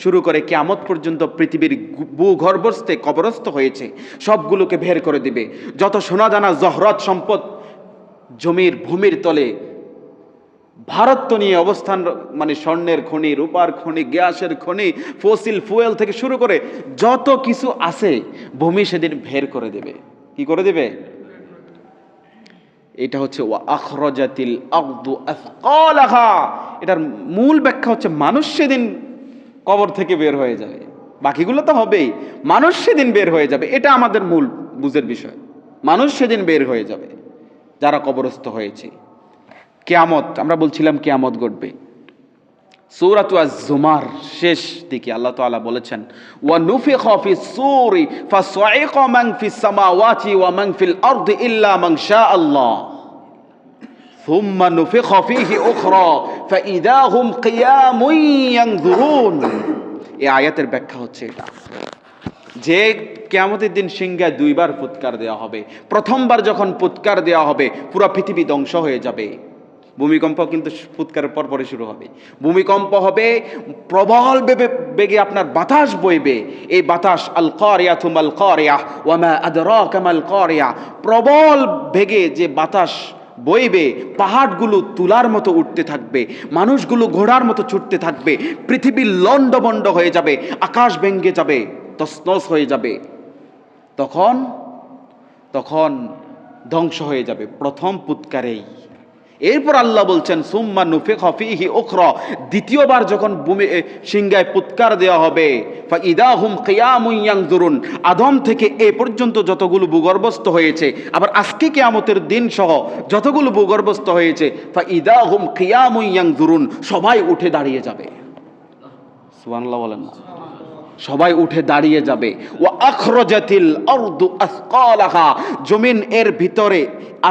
শুরু করে কিয়ামত পর্যন্ত পৃথিবীর ভূগর্ভস্থে কবরস্থ হয়েছে সবগুলোকে বের করে দিবে। যত সোনাদানা জহরত সম্পদ জমির ভূমির তলে ভারত নিয়ে অবস্থান, মানে স্বর্ণের খনি, রূপার খনি, গ্যাসের খনি, ফসিল ফুয়েল থেকে শুরু করে যত কিছু আছে ভূমি সেদিন বের করে দেবে। কি করে দেবে? এটা হচ্ছে ওয়া আখরাজাতিল আরদু আসকালাহা। এটার মূল ব্যাখ্যা হচ্ছে মানুষ সেদিন কবর থেকে বের হয়ে যাবে, বাকিগুলো তো হবেই, মানুষ সেদিন বের হয়ে যাবে। এটা আমাদের মূল বুঝের বিষয়। মানুষ সেদিন বের হয়ে যাবে যারা কবরস্থ হয়েছে। কিয়ামত, আমরা বলছিলাম কিয়ামত ঘটবে। সূরাতু আজ-জুমার শেষ দিকে আল্লাহ তাআলা বলেছেন ওয়া নুফিখা ফিস সূরি ফাসাইকা মান ফিস সামাওয়াতি ওয়া মান ফিল আরদি ইল্লা মান শাআল্লাহ সুম্মা নুফিখা ফীহি উখরা ফাইদা হুম কিয়ামুন ইয়ানজুরুন। এই আয়াতের ব্যাখ্যা হচ্ছে এটা যে কিয়ামতের দিন সিংহায় দুইবার ফুৎকার দেওয়া হবে। প্রথমবার যখন ফুৎকার দেওয়া হবে পুরো পৃথিবী ধ্বংস হয়ে যাবে। ভূমিকম্প কিন্তু ফুৎকারের পরপরই শুরু হবে। ভূমিকম্প হবে, প্রবল বেগে আপনার বাতাস বইবে। এই বাতাস আল কারিয়াতু মাল কারিয়াহ ওয়া মা আদরাকা মাল কারিয়াহ, প্রবল বেগে যে বাতাস বইবে, পাহাড়গুলো তুলার মতো উঠতে থাকবে, মানুষগুলো ঘোড়ার মতো ছুটতে থাকবে, পৃথিবী লন্ডভন্ড হয়ে যাবে, আকাশ ভেঙে যাবে, তছনছ হয়ে যাবে। তখন ধ্বংস হয়ে যাবে প্রথম ফুৎকারেই। এরপর আল্লাহ বলছেন সুম্মা নুফিখা ফীহি উখরা, দ্বিতীয়বার যখন সিংহায় ফুৎকার দেওয়া হবে ফাইদা হুম কিয়ামুন ইয়ানজুরুন, আদম থেকে এ পর্যন্ত যতগুলো ভূগর্ভস্থ হয়েছে, আবার আজকে কিয়ামতের দিন সহ যতগুলো ভূগর্ভস্থ হয়েছে ফাইদা হুম কিয়ামুন ইয়ানজুরুন, সবাই উঠে দাঁড়িয়ে যাবে। সুবহানাল্লাহ বলেন না? সবাই উঠে দাঁড়িয়ে যাবে। ওয়া আখরাজাতিল আরদু আসকালাহা, জমিন এর ভিতরে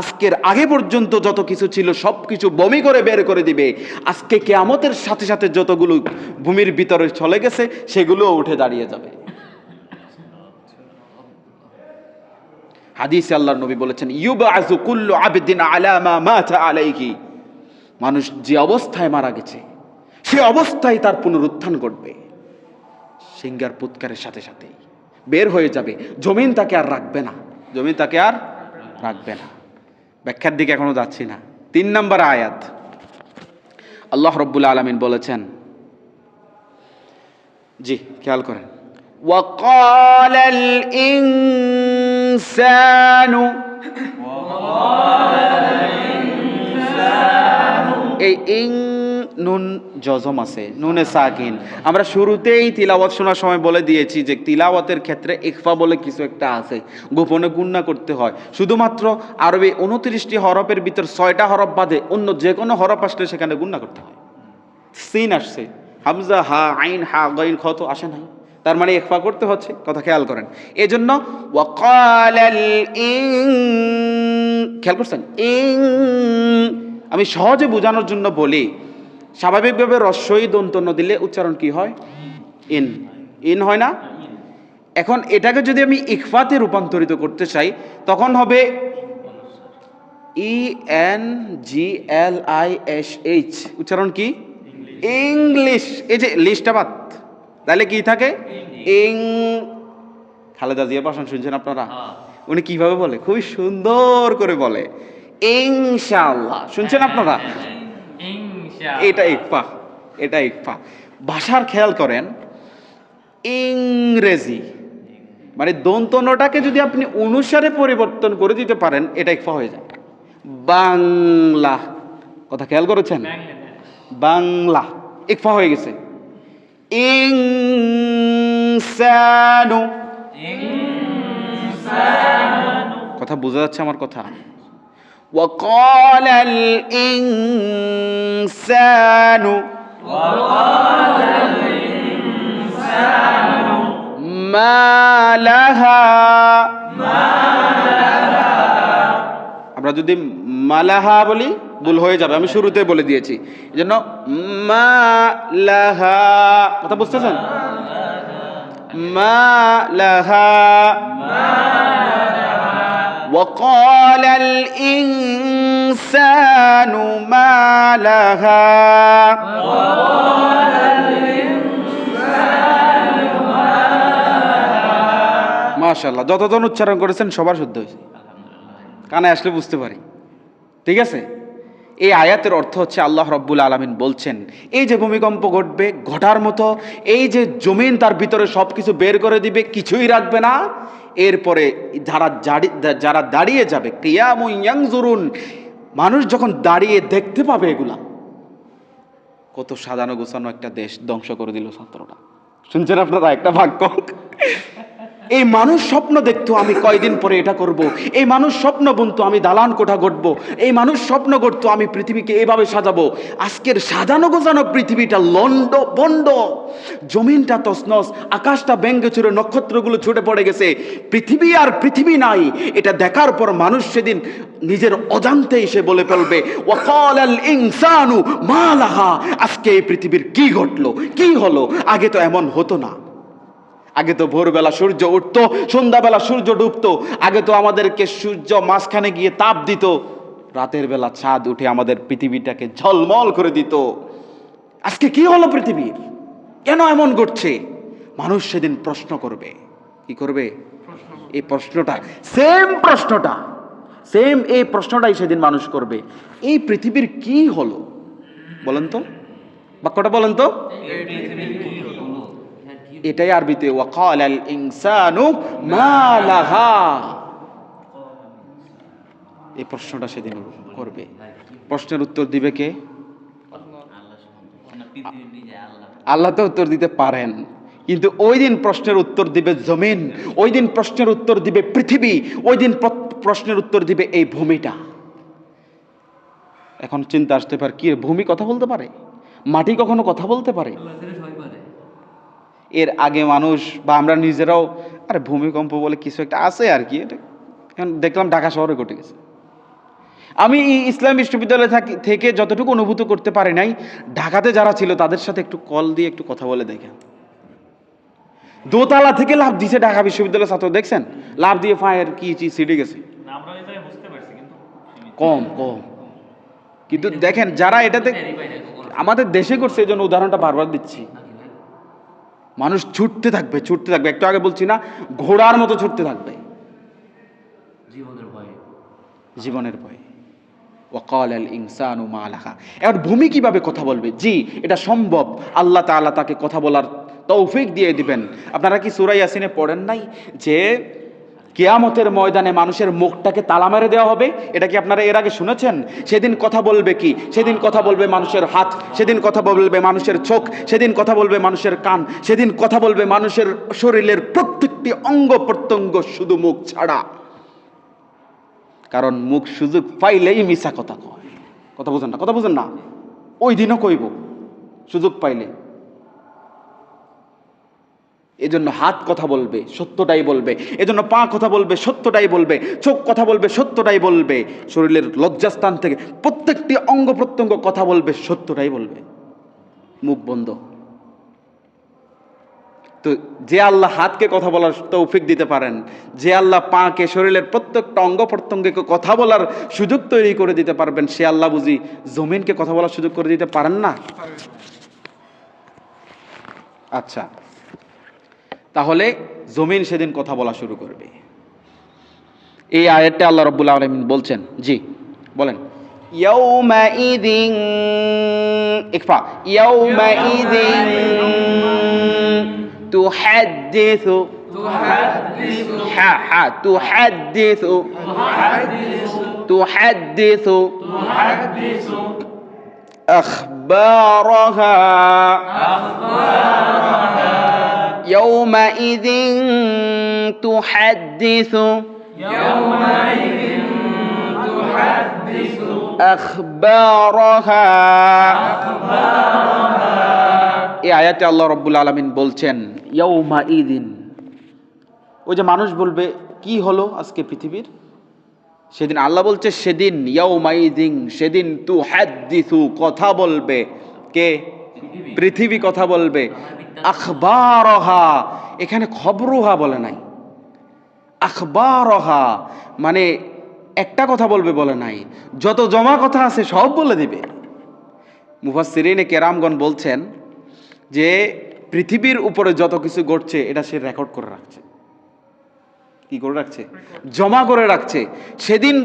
আজকের আগে পর্যন্ত যত কিছু ছিল সবকিছু বমি করে বের করে দিবে। আজকে কিয়ামতের সাথে সাথে যতগুলো ভূমির ভিতরে চলে গেছে সেগুলোও উঠে দাঁড়িয়ে যাবে। হাদিসে আল্লাহর নবী বলেছেন ইউবআসু কুল্লু আবদিন আলা মা মাতা আলাইহি, মানুষ যে অবস্থায় মারা গেছে সে অবস্থায় তার পুনরুত্থান ঘটবে। সিংহার ফুৎকারের সাথে সাথেই বের হয়ে যাবে। জমিন তাকে আর রাখবে না, জমিন তাকে আর রাখবে না। ব্যাখ্যার দিকে এখনো যাচ্ছি না। 3 নম্বর আয়াত আল্লাহ রাব্বুল আলামিন বলেছেন, জি খেয়াল করেন, ওয়াকালাল ইনসানু, এই নুন জজম আছে, নুনে সাকিন। আমরা শুরুতেই তিলাওয়াত শোনার সময় বলে দিয়েছি যে তিলাওয়াতের ক্ষেত্রে ইখফা বলে কিছু একটা আছে, গোপনে গুণনা করতে হয়। শুধুমাত্র আরবি 29টি হরফের ভিতর 6টা হরফ বাদে অন্য যে কোনো হরফ আসলে সেখানে গুণনা করতে হয়। সিন আসছে, হামজা, হা, আইন, হা, গাইন, খ তো আসে নাই, তার মানে ইখফা করতে হচ্ছে। কথা খেয়াল করেন। এজন্য ওয়াকালাল খেয়াল করছেন, আমি সহজে বোঝানোর জন্য বলি, স্বাভাবিকভাবে রস্বই দন্ত ন দিলে উচ্চারণ কি হয়? ইন, ইন হয় না? এখন এটাকে যদি আমি ইখফাতে রূপান্তরিত করতে চাই তখন হবে ENGLISH, উচ্চারণ কি? ইংলিশ। এই যে লিস্টটা বাদ, তাহলে কি থাকে? খালেদা জিয়ার ভাষণ শুনছেন আপনারা? উনি কিভাবে বলে? খুবই সুন্দর করে বলে ইনশাআল্লাহ। শুনছেন আপনারা? এটা ইকফা, এটা ইকফা। ভাষার খেয়াল করেন, ইংরেজি মানে দন্তনটাকে যদি আপনি অনুসারে পরিবর্তন করে দিতে পারেন এটা ইকফা হয়ে যায়। বাংলা, কথা খেয়াল করেছেন? বাংলা ইকফা হয়ে গেছে। ইনসানু, কথা বোঝা যাচ্ছে আমার কথা? ওয়াকালাল ইনসানু মা লাহা, আমরা যদি মালাহা বলি ভুল হয়ে যাবে, আমি শুরুতে বলে দিয়েছি। এজন্য মা লাহা, কথা বুঝতেছেন? মা লাহা وقال الإنسان ما لها মাশাআল্লাহ, যতজন উচ্চারণ করেছেন সবার শুদ্ধ হয়েছে, কানে আসলে বুঝতে পারি। ঠিক আছে, এই আয়াতের অর্থ হচ্ছে আল্লাহ রব্বুল আলামিন বলছেন এই যে ভূমিকম্প ঘটবে, ঘটার মতো এই যে জমিন তার ভিতরে সব কিছু বের করে দিবে, কিছুই রাখবে না, এরপরে যারা দাঁড়িয়ে যাবে, কিয়ামুন ইয়ানজুরুন, মানুষ যখন দাঁড়িয়ে দেখতে পাবে এগুলা, কত সাজানো গোছানো একটা দেশ ধ্বংস করে দিল ছাত্ররা। শুনছেন আপনারা একটা বাক্য? এই মানুষ স্বপ্ন দেখতো আমি কয়দিন পরে এটা করব, এই মানুষ স্বপ্ন বুনতো আমি দালান কোঠা গড়বো, এই মানুষ স্বপ্ন গড়তো আমি পৃথিবীকে এভাবে সাজাবো। আজকের সাজানো গোছানো পৃথিবীটা লন্ড বন্ড, জমিনটা তছনছ, আকাশটা ব্যঙ্গে ছুড়ে নক্ষত্রগুলো ছুটে পড়ে গেছে, পৃথিবী আর পৃথিবী নাই। এটা দেখার পর মানুষ সেদিন নিজের অজান্তে এসে বলে ফেলবে ওয়াকালাল ইনসানু মা লাহা, আজকে এই পৃথিবীর কি ঘটলো, কি হলো, আগে তো এমন হতো না। আগে তো ভোরবেলা সূর্য উঠতো, সন্ধ্যাবেলা সূর্য ডুবতো, আগে তো আমাদেরকে সূর্য মাঝখানে গিয়ে তাপ দিত, রাতের বেলা চাঁদ উঠে আমাদের পৃথিবীটাকে ঝলমল করে দিত। আজকে কি হলো পৃথিবীর, কেন এমন ঘটছে? মানুষ সেদিন প্রশ্ন করবে। কি করবে? এই প্রশ্নটা, সেম এই প্রশ্নটাই সেদিন মানুষ করবে, এই পৃথিবীর কি হলো বলেন তো, বাক্যটা বলেন তো। এটাই আরবিতে ওয়াকালাল ইনসানু মা লাহা, এই প্রশ্নটা সেদিন করবে। প্রশ্নের উত্তর দিবে কে? আল্লাহ তো উত্তর দিতে পারেন, কিন্তু ওই দিন প্রশ্নের উত্তর দিবে জমিন, ওই দিন প্রশ্নের উত্তর দিবে পৃথিবী, ওই দিন প্রশ্নের উত্তর দিবে এই ভূমিটা। এখন চিন্তা আসতে পারে, কি ভূমি কথা বলতে পারে? মাটি কখনো কথা বলতে পারে? এর আগে মানুষ বা আমরা নিজেরাও আরে ভূমিকম্প বলে কিছু একটা আছে আর কি, এটা এখন দেখলাম ঢাকা শহরে ঘটে গেছে। আমি ইসলাম বিশ্ববিদ্যালয় থেকে যতটুকু অনুভূত করতে পারি নাই, ঢাকাতে যারা ছিল তাদের সাথে একটু কল দিয়ে একটু কথা বলে দেখেন, দোতলা থেকে লাফ দিছে ঢাকা বিশ্ববিদ্যালয়ের ছাত্র, দেখছেন? লাফ দিয়ে ফায়ার কি ছিটে গেছে। কম কিন্তু দেখেন যারা এটাতে আমাদের দেশে করছে, এই জন্য উদাহরণটা বারবার দিচ্ছি। মানুষ ছুটতে থাকবে, একটু আগে বলছি না, ঘোড়ার মতো ছুটতে থাকবে জীবনের ভয়ে। ওয়াকালাল ইনসানু মা লাহা। এবার ভূমি কিভাবে কথা বলবে? জি, এটা সম্ভব, আল্লাহ তাআলা তাকে কথা বলার তৌফিক দিয়ে দিবেন। আপনারা কি সূরা ইয়াসিনে পড়েন নাই যে কিয়ামতের ময়দানে মানুষের মুখটাকে তালা মেরে দেওয়া হবে? এটা কি আপনারা এর আগে শুনেছেন? সেদিন কথা বলবে কি? সেদিন কথা বলবে মানুষের হাত, সেদিন কথা বলবে মানুষের চোখ, সেদিন কথা বলবে মানুষের কান, সেদিন কথা বলবে মানুষের শরীরের প্রত্যেকটি অঙ্গ প্রত্যঙ্গ, শুধু মুখ ছাড়া। কারণ মুখ সুযোগ পাইলেই মিছা কথা কয়। কথা বুঝেন না? ওই দিনও কইব সুযোগ পাইলে। এজন্য হাত কথা বলবে, সত্যটাই বলবে। এজন্য পা কথা বলবে, সত্যটাই বলবে। চোখ কথা বলবে, সত্যটাই বলবে। শরীরের লজ্জাস্থান থেকে প্রত্যেকটি অঙ্গ প্রত্যঙ্গ কথা বলবে, সত্যটাই বলবে। মুখ বন্ধ। তো যে আল্লাহ হাতকে কথা বলার তৌফিক দিতে পারেন, যে আল্লাহ পাকে, শরীরের প্রত্যেকটা অঙ্গ প্রত্যঙ্গকে কথা বলার সুযোগ তৈরি করে দিতে পারবেন, সে আল্লাহ বুঝি জমিনকে কথা বলার সুযোগ করে দিতে পারেন না? আচ্ছা, তাহলে জমিন সেদিন কথা বলা শুরু করবে। এই আয়াতটা আল্লাহ রাব্বুল আলামিন বলছেন। জি বলেন। ইয়াউমাইযিন ইকফা ইয়াউমাইযিন তুহাদ্দিসু তুহাদ্দিসু আখবারাহা يومئذ تحدث أخبارها। এই আয়াতে আল্লাহ রাব্বুল আলামিন বলছেন ইয়াউমাইযিন, ওই যে মানুষ বলবে কি হলো আজকে পৃথিবীর, সেদিন আল্লাহ বলছে সেদিন ইয়াউমাইযিন, সেদিন তুহাদ্দিসু, কথা বলবে কে? পৃথিবী কথা বলবে। আখবারহা, এখানে খবরুহা বলে নাই। আখবারহা, মানে একটা কথা বলবে বলে নাই, যত জমা কথা আছে সব বলে দিবে। মুফাসসিরিনে কেরামগণ বলছেন যে পৃথিবীর উপরে যত কিছু ঘটছে এটা সে রেকর্ড করে রাখছে। কি করে রাখছে? জমা করে রাখছে। সেদিন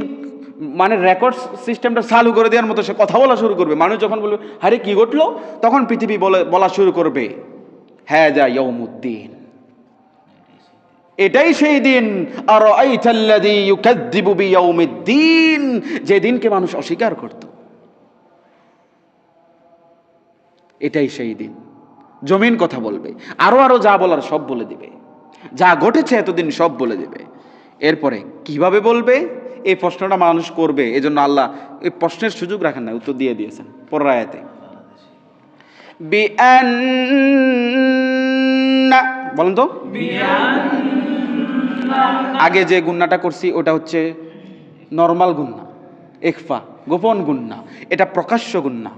মানে রেকর্ড সিস্টেমটা চালু করে দেওয়ার মতো সে কথা বলা শুরু করবে। মানুষ যখন বলবে আরে কি ঘটলো, তখন পৃথিবী বলা শুরু করবে হাযা ইয়াউমুদ্দিন, এটাই সেই দিন। আর আইতাল্লাযী ইউকাযযিবু বিয়াউমিদ্দিন, যে দিনকে মানুষ অস্বীকার করত, এটাই সেই দিন। জমিন কথা বলবে, আরো যা বলার সব বলে দিবে, যা ঘটেছে এতদিন সব বলে দিবে। এরপরে কিভাবে বলবে, এই প্রশ্নটা মানুষ করবে। এজন্য আল্লাহ এই প্রশ্নের সুযোগ রাখেন না, উত্তর দিয়ে দিয়েছেন পরের আয়াতে। বিআন্না, বলেন তো। আগে যে গুন্নাটা করছি ওটা হচ্ছে নরমাল গুন্না, ইখফা গোপন গুন্না, এটা প্রকাশ্য গুন্না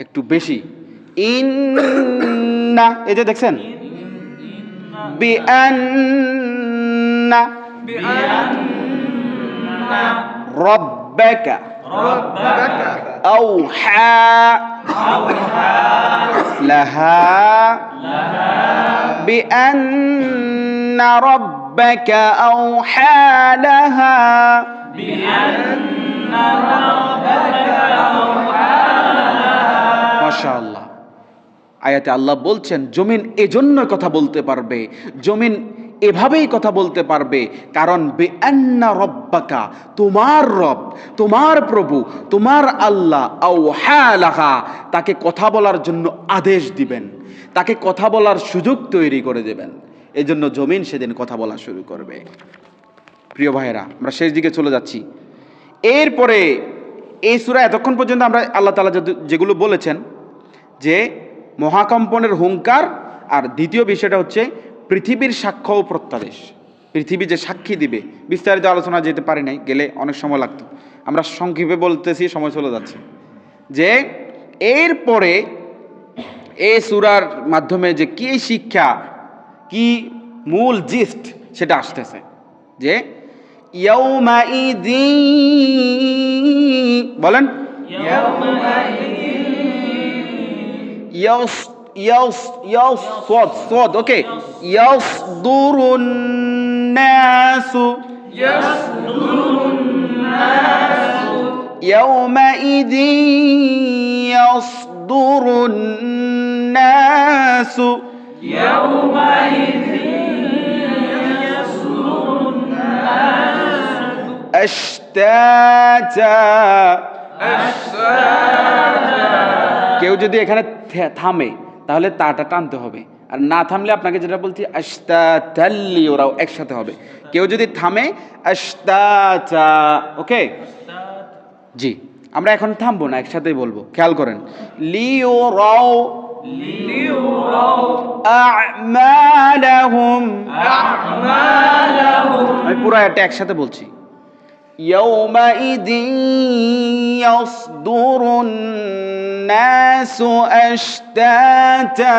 একটু বেশি। ইন্না, এই যে দেখছেন, বিআন্না রাব্বাকা আওহা লাহা বিআন্না রাব্বাকা আওহা লাহা মাশাআল্লাহ। আয়াতে আল্লাহ বলছেন জমিন এজন্য কথা বলতে পারবে, জমিন এভাবেই কথা বলতে পারবে কারণ বিআন্না রাব্বাকা, তোমার রব, তোমার প্রভু, তোমার আল্লাহ আওহা লাহা, তাকে কথা বলার জন্য আদেশ দিবেন, তাকে কথা বলার সুযোগ তৈরি করে দেবেন। এজন্য জমিন সেদিন কথা বলা শুরু করবে। প্রিয় ভাইয়েরা, আমরা শেষ দিকে চলে যাচ্ছি। এরপরে এই সূরা এতক্ষণ পর্যন্ত আমরা আল্লাহ তাআলা যেগুলো বলেছেন যে মহাকম্পনের হুঙ্কার, আর দ্বিতীয় বিষয়টা হচ্ছে পৃথিবীর সাক্ষ্য ও প্রত্যাদেশ, পৃথিবী যে সাক্ষী দিবে। বিস্তারিত আলোচনা যেতে পারি নাই, গেলে অনেক সময় লাগতো, আমরা সংক্ষেপে বলতেছি, সময় চলে যাচ্ছে। যে এরপরে এই সূরার মাধ্যমে যে কি শিক্ষা, কি মূল জিস্ট সেটা আসতেছে যে ইয়াউমাইযিন, বলেন صاد اوكي يصدر الناس يومئذ يصدر الناس أشتاتا। কেউ যদি এখানে থামে তাহলে তাটা টানতে হবে, আর না থামলে আপনাকে যেটা বলছি আশতাতাল্লি, ওরাও একসাথে হবে। কেউ যদি থামে আশতাতা, ওকে জি। আমরা এখন থামবো না, একসাথেই বলবো, খেয়াল করেন। লিউরাউ আ'মালাহুম, আমি পুরো এটা একসাথে বলছি। يومئذ يصدر الناس أشتاتا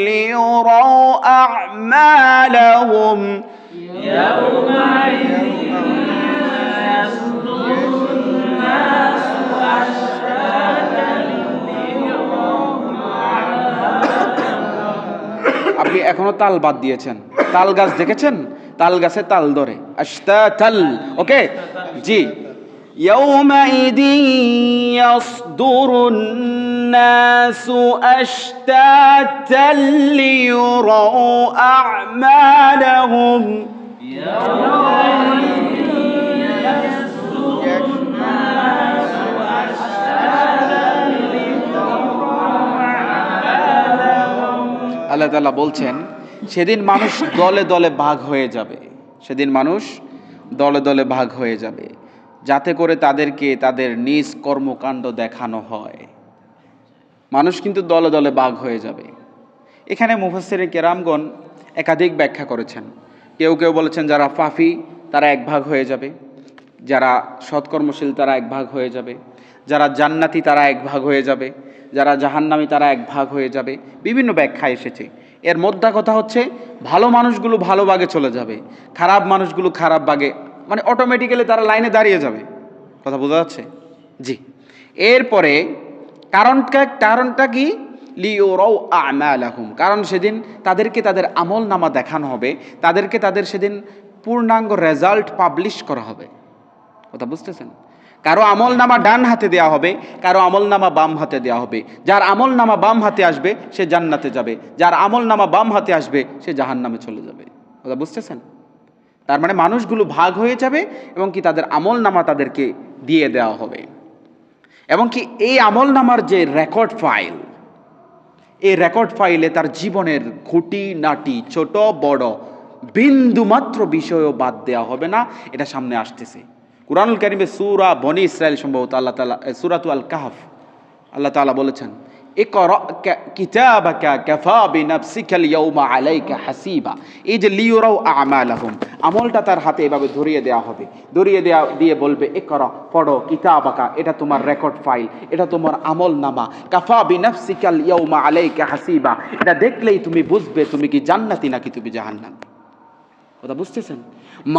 ليروا أعمالهم يومئذ يصدر الناس أشتاتا ليروا أعمالهم। আপনি এখনো তাল বাদ দিয়েছেন। তাল গাছ দেখেছেন? তাল গাছে তাল ধরে, আশতাতাল, ওকে জি। ইয়াউমাইযি ইয়াসদুরুন নাসু আশতাতাল লিয়ুরাউ আ'মালাহুম আল্লাহ তাআলা বলছেন সেদিন মানুষ দলে দলে ভাগ হয়ে যাবে, সেদিন মানুষ দলে দলে ভাগ হয়ে যাবে, যাতে করে তাদেরকে তাদের নিজ কর্মকাণ্ড দেখানো হয়। মানুষ কিন্তু দলে দলে ভাগ হয়ে যাবে। এখানে মুফাসসিরে কেরামগণ একাধিক ব্যাখ্যা করেছেন। কেউ কেউ বলেছেন যারা পাপী তারা এক ভাগ হয়ে যাবে, যারা সৎকর্মশীল তারা এক ভাগ হয়ে যাবে, যারা জান্নাতি তারা এক ভাগ হয়ে যাবে, যারা জাহান্নামী তারা এক ভাগ হয়ে যাবে। বিভিন্ন ব্যাখ্যা এসেছে। এর মোদ্দা কথা হচ্ছে ভালো মানুষগুলো ভালো ভাগে চলে যাবে, খারাপ মানুষগুলো খারাপ ভাগে, মানে অটোমেটিক্যালি তারা লাইনে দাঁড়িয়ে যাবে। কথা বোঝা যাচ্ছে? জি। এরপরে কারণটা কি? লিউরাউ আমালাহুম, কারণ সেদিন তাদেরকে তাদের আমল নামা দেখানো হবে, তাদেরকে তাদের সেদিন পূর্ণাঙ্গ রেজাল্ট পাবলিশ করা হবে। কথা বুঝতেছেন? কারো আমল নামা ডান হাতে দেওয়া হবে, কারো আমল নামা বাম হাতে দেওয়া হবে। যার আমল নামা বাম হাতে আসবে সে জান্নাতে যাবে, যার আমল নামা বাম হাতে আসবে সে জাহান্নামে চলে যাবে। কথা বুঝতেছেন? তার মানে মানুষগুলো ভাগ হয়ে যাবে এবং কি তাদের আমল নামা তাদেরকে দিয়ে দেওয়া হবে। এবং কি এই আমল নামার যে রেকর্ড ফাইল, এই রেকর্ড ফাইলে তার জীবনের খুঁটি নাটি ছোট বড় বিন্দু মাত্র বিষয়ও বাদ দেওয়া হবে না। এটা সামনে আসতেছে কুরআনুল কারীমে সূরা বনি ইসরাইল, সম্ভবত আল্লাহ তাআলা সূরাতুল আল কাহফ, আল্লাহ তাআলা বলেছেন ইকরা কিতাবাকা কাফা বিনাফসিকাল ইয়াউমা আলাইকা হাসিবা। এই যে লিউরাউ আমালাহুম, আমলটা তার হাতে এভাবে ধরিয়ে দেওয়া হবে, দিয়ে বলবে ইকরা, পড়ো, কিতাবাকা, এটা তোমার রেকর্ড ফাইল, এটা তোমার আমল নামা, কাফা বিনাফসিকাল ইয়াউমা আলাইকা হাসিবা, এটা দেখলেই তুমি বুঝবে তুমি কি জান্নাতি নাকি তুমি জাহান্নামী। কথা বুঝতেছেন?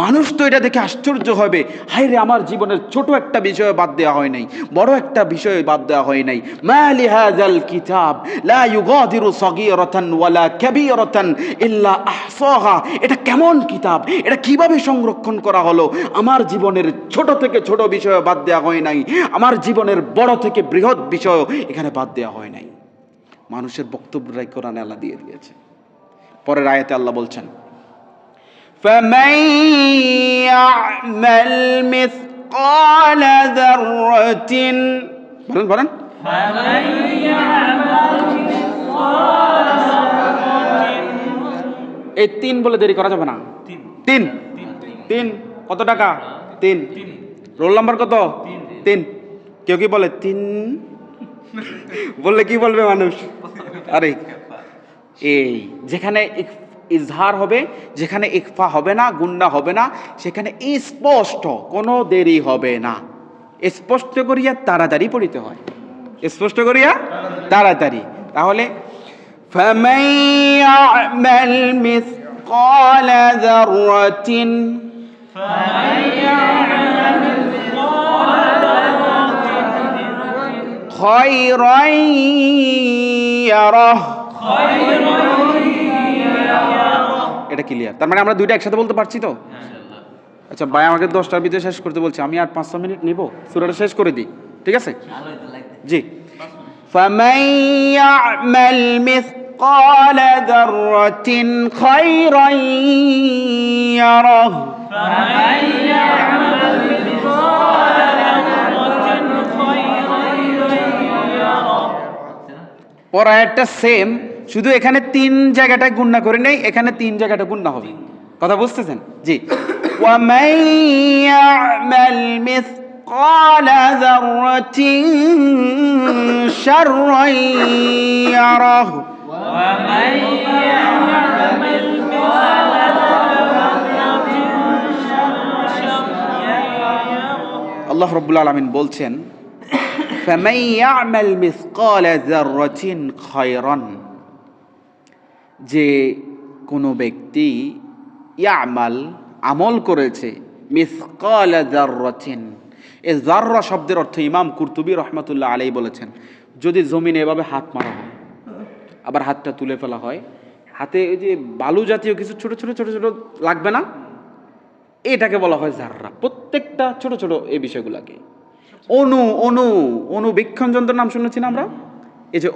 মানুষ তো এটা দেখে আশ্চর্য হবে, হায় রে, আমার জীবনের ছোট একটা বিষয় বাদ দেওয়া হয় নাই, বড় একটা বিষয় বাদ দেওয়া হয় নাই। মা লিহাযাল কিতাব লা ইউগাদিরু সগীরাতান ওয়ালা কাবীরাতান ইল্লা আহসাহা। এটা কেমন কিতাব, এটা কিভাবে সংরক্ষণ করা হলো? আমার জীবনের ছোট থেকে ছোট বিষয় বাদ দেওয়া হয় নাই, আমার জীবনের বড় থেকে বৃহৎ বিষয় এখানে বাদ দেওয়া হয় নাই। মানুষের বক্তব্যটাই কোরআনে আল্লাহ দিয়ে দিয়েছে। পরের আয়াতে আল্লাহ বলছেন فَمَن يَعْمَلْ مِثْقَالَ ذَرَّةٍ বলেন فَمَن يَعْمَلْ مِثْقَالَ ذَرَّةٍ। এই তিন বলে দেরি করা যাবে না। তিন কত টাকা? তিন। রোল নাম্বার কত? তিন। কেউ কি বলে তিন বললে কি বলবে মানুষ? আরে এই যেখানে ইজহার হবে, যেখানে ইকফা হবে না, গুন্না হবে না, সেখানে স্পষ্ট, কোনো দেরি হবে না। স্পষ্ট করিয়া তাড়াতাড়ি পড়িতে হয়, স্পষ্ট করিয়া তাড়াতাড়ি। তাহলে ফামান ইয়ামাল মিসকালা যাররাতিন, فَمَن يَعْمَلْ مِثْقَالَ ذَرَّةٍ খায়রান ইয়ারাহ। এটা ক্লিয়ার? তার মানে আমরা দুইটা একসাথে বলতে পারছি তো? আচ্ছা ভাই, আমাকে 10টার ভিতরে শেষ করতে বলছে, আমি আর 5 মিনিট নিব, সূরাটা শেষ করে দিই, ঠিক আছে? জি। ফামান ইয়ামাল মিসকালা যাররাতিন খায়রান ইয়ারাহ। فَمَن يَعْمَلْ مِثْقَالَ ذَرَّةٍ خَيْرًا يَرَهُ। পরে একটা সেম, শুধু এখানে 3 জায়গাটায় গুণনা করে নেই, এখানে 3 জায়গাটা গুণনা হবে। কথা বুঝতেছেন? জি। ওয়ামান ইয়ামাল মিসকালা যাররাতিন শাররান ইয়ারাহু। وَمَن يَعْمَلْ مِثْقَالَ ذَرَّةٍ شَرًّا يَرَهُ। আল্লাহ রাব্বুল আলামিন বলছেন ফামান ইয়ামাল মিসকালা যাররাতিন খায়রান, যে কোনো ব্যক্তি ইয়ামাল আমল করেছে, মিসকালা যাররাতিন, এই যাররা শব্দের অর্থ ইমাম কুরতুবী রহমাতুল্লাহ আলাইহি বলেছেন, যদি জমিনে এভাবে হাত মারা হয়, আবার হাতটা তুলে ফেলা হয়, হাতে ওই যে বালু জাতীয় কিছু ছোট ছোট ছোট ছোট লাগবে না, এটাকে বলা হয় যাররা। প্রত্যেকটা ছোট ছোট এই বিষয়গুলোকে অণু অণু অণুবীক্ষণ যন্ত্রের নাম শুনেছি না আমরা? এই যে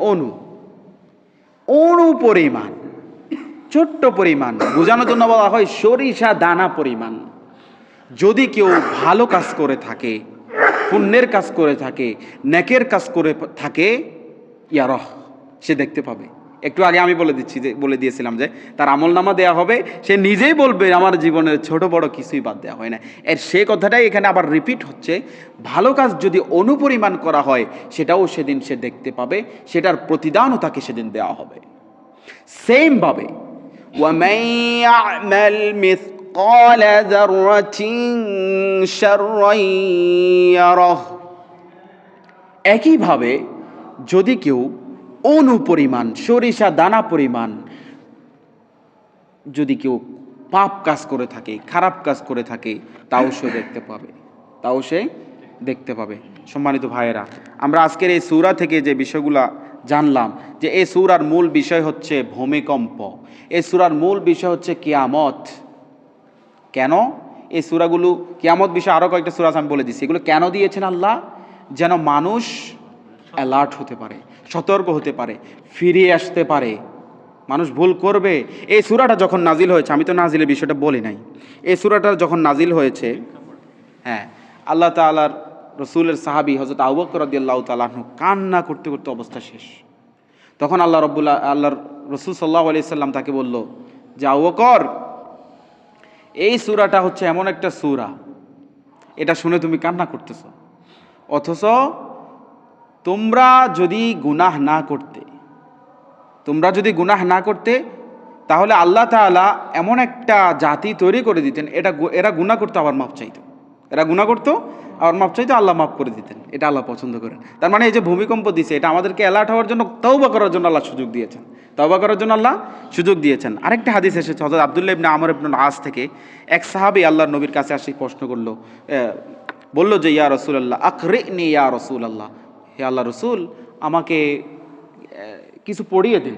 অণু পরিমাণ, ছোট্ট পরিমাণ, বোঝানোর জন্য বলা হয় সরিষা দানা পরিমাণ। যদি কেউ ভালো কাজ করে থাকে, পুণ্যের কাজ করে থাকে, নেকের কাজ করে থাকে, ইয়ারহ, সে দেখতে পাবে। একটু আগে আমি বলে দিয়েছিলাম যে তার আমলনামা দেয়া হবে, সে নিজেই বলবে আমার জীবনের ছোট বড় কিছুই বাদ দেওয়া হয় না। এর সে কথাটাই এখানে আবার রিপিট হচ্ছে, ভালো কাজ যদি অনুপরিমাণ করা হয় সেটাও সেদিন সে দেখতে পাবে, সেটার প্রতিদানও তাকে সেদিন দেওয়া হবে। সেম ভাবে ওয়ামান ইয়ামাল মিসকালা যাররাতিন শাররান ইয়ারাহ, একইভাবে যদি কেউ অনুপরিমাণ, সরিষা দানা পরিমাণ যদি কেউ পাপ কাজ করে থাকে, খারাপ কাজ করে থাকে, তাও সে দেখতে পাবে। সম্মানিত ভাইয়েরা, আমরা আজকের এই সূরা থেকে যে বিষয়গুলা জানলাম, যে এই সূরার মূল বিষয় হচ্ছে ভূমিকম্প, এই সূরার মূল বিষয় হচ্ছে কিয়ামত। কেন এই সূরাগুলো, কিয়ামত বিষয়ে আরও কয়েকটা সূরা আমি বলে দিচ্ছি, এগুলো কেন দিয়েছেন আল্লাহ? যেন মানুষ অ্যালার্ট হতে পারে, সতর্ক হতে পারে, ফিরে আসতে পারে। মানুষ ভুল করবে। এই সূরাটা যখন নাজিল হয়েছে, আমি তো নাজিলের বিষয়টা বলি নাই, এই সূরাটা যখন নাজিল হয়েছে, হ্যাঁ, আল্লাহ তাআলার রসুলের সাহাবী হযরত আবু বকর রাদিয়াল্লাহু তাআলা আনহু কান্না করতে করতে অবস্থা শেষ। তখন আল্লাহর রসুল সাল্লাল্লাহু আলাইহি সাল্লাম তাকে বলল যে, আবু বকর, এই সূরাটা হচ্ছে এমন একটা সূরা, এটা শুনে তুমি কান্না করতেছো, অথচ তোমরা যদি গুনাহ না করতে তাহলে আল্লাহ তাআলা এমন একটা জাতি তৈরি করে দিতেন, এরা গুনাহ করতে আবার মাপ চাইতো, আল্লাহ মাফ করে দিতেন। এটা আল্লাহ পছন্দ করেন। তার মানে এই যে ভূমিকম্প দিছে, এটা আমাদেরকে অ্যালার্ট হওয়ার জন্য, তওবা করার জন্য আল্লাহ সুযোগ দিয়েছেন। আরেকটা হাদিস এসেছে হযরত আব্দুল্লাহ ইবনে আমর ইবনে আস থেকে, এক সাহাবী আল্লাহর নবীর কাছে আসি প্রশ্ন বলল যে, ইয়া রাসূলুল্লাহ আকরিনি ইয়া রাসূলুল্লাহ, হে আল্লাহ রসুল, আমাকে কিছু পড়িয়ে দেন।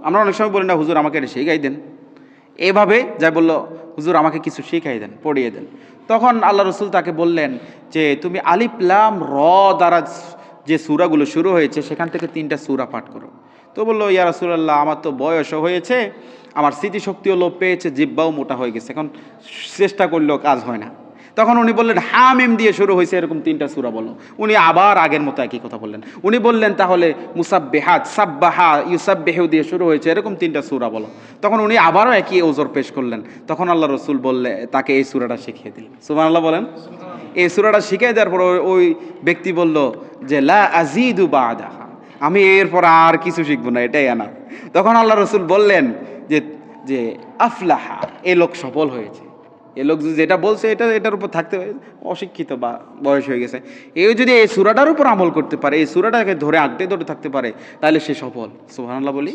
আমরা অনেক সময় বলি না, হুজুর আমাকে এটা শিখাই দেন, এভাবে যাই বলল, হুজুর আমাকে কিছু শিখাই দেন, পড়িয়ে দেন। তখন আল্লাহ রসুল তাকে বললেন যে, তুমি আলিফ লাম র দ্বারা যে সূরাগুলো শুরু হয়েছে সেখান থেকে 3টা সূরা পাঠ করো। তো বললো, ইয়া রাসূলুল্লাহ, আমার তো বয়সও হয়েছে, আমার স্মৃতিশক্তিও লোপ পেয়েছে, জিহ্বাও মোটা হয়ে গেছে, এখন চেষ্টা করলেও কাজ হয় না। তখন উনি বললেন, হামিম দিয়ে শুরু হয়েছে এরকম 3টা সূরা বলো। উনি আবার আগের মতো একই কথা বললেন। উনি বললেন, তাহলে মুসাব্বিহাত, সাব্বাহা, ইউসাব্বিহু দিয়ে শুরু হয়েছে এরকম 3টা সূরা বলো। তখন উনি আবারও একই ওজর পেশ করলেন। তখন আল্লাহ রসুল তাকে এই সূরাটা শিখিয়ে দিলেন। সুবহানাল্লাহ বলেন। এই সূরাটা শিখিয়ে দেওয়ার পর ওই ব্যক্তি বলল যে, লা আযীদু বা'দাহা, আমি এরপর আর কিছু শিখবো না, এটাই আনা। তখন আল্লাহ রসুল বললেন যে আফলাহা, এ লোক সফল হয়েছে, এ লোক যেটা বলছে এটার উপর থাকতে, অশিক্ষিত বা বয়স হয়ে গেছে, এই যদি এই সূরাটার উপর আমল করতে পারে, এই সূরাটাকে ধরে ধরে থাকতে পারে, তাহলে সে সফল। সুবহানাল্লাহ বলি।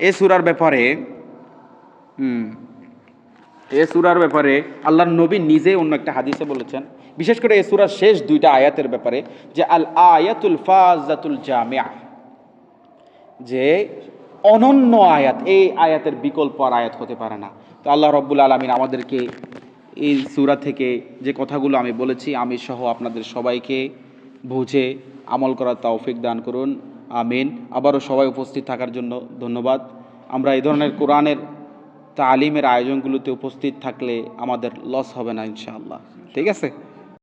এই সূরার ব্যাপারে আল্লাহর নবী নিজে অন্য একটা হাদিসে বলেছেন, বিশেষ করে এই সূরার শেষ 2টা আয়াতের ব্যাপারে, যে আল আয়াতুল ফাজাতুল জামিআ, যে অনন্য আয়াত, এই আয়াতের বিকল্প আর আয়াত হতে পারে না। তো আল্লাহ রাব্বুল আলামিন আমাদেরকে এই সূরা থেকে যে কথাগুলো আমি বলেছি, আমি সহ আপনাদের সবাইকে বুঝে আমল করার তৌফিক দান করুন, আমিন। আবারও সবাই উপস্থিত থাকার জন্য ধন্যবাদ। আমরা এই ধরনের কোরআনের তালিমের আয়োজনগুলোতে উপস্থিত থাকলে আমাদের লস হবে না ইনশাআল্লাহ। ঠিক আছে।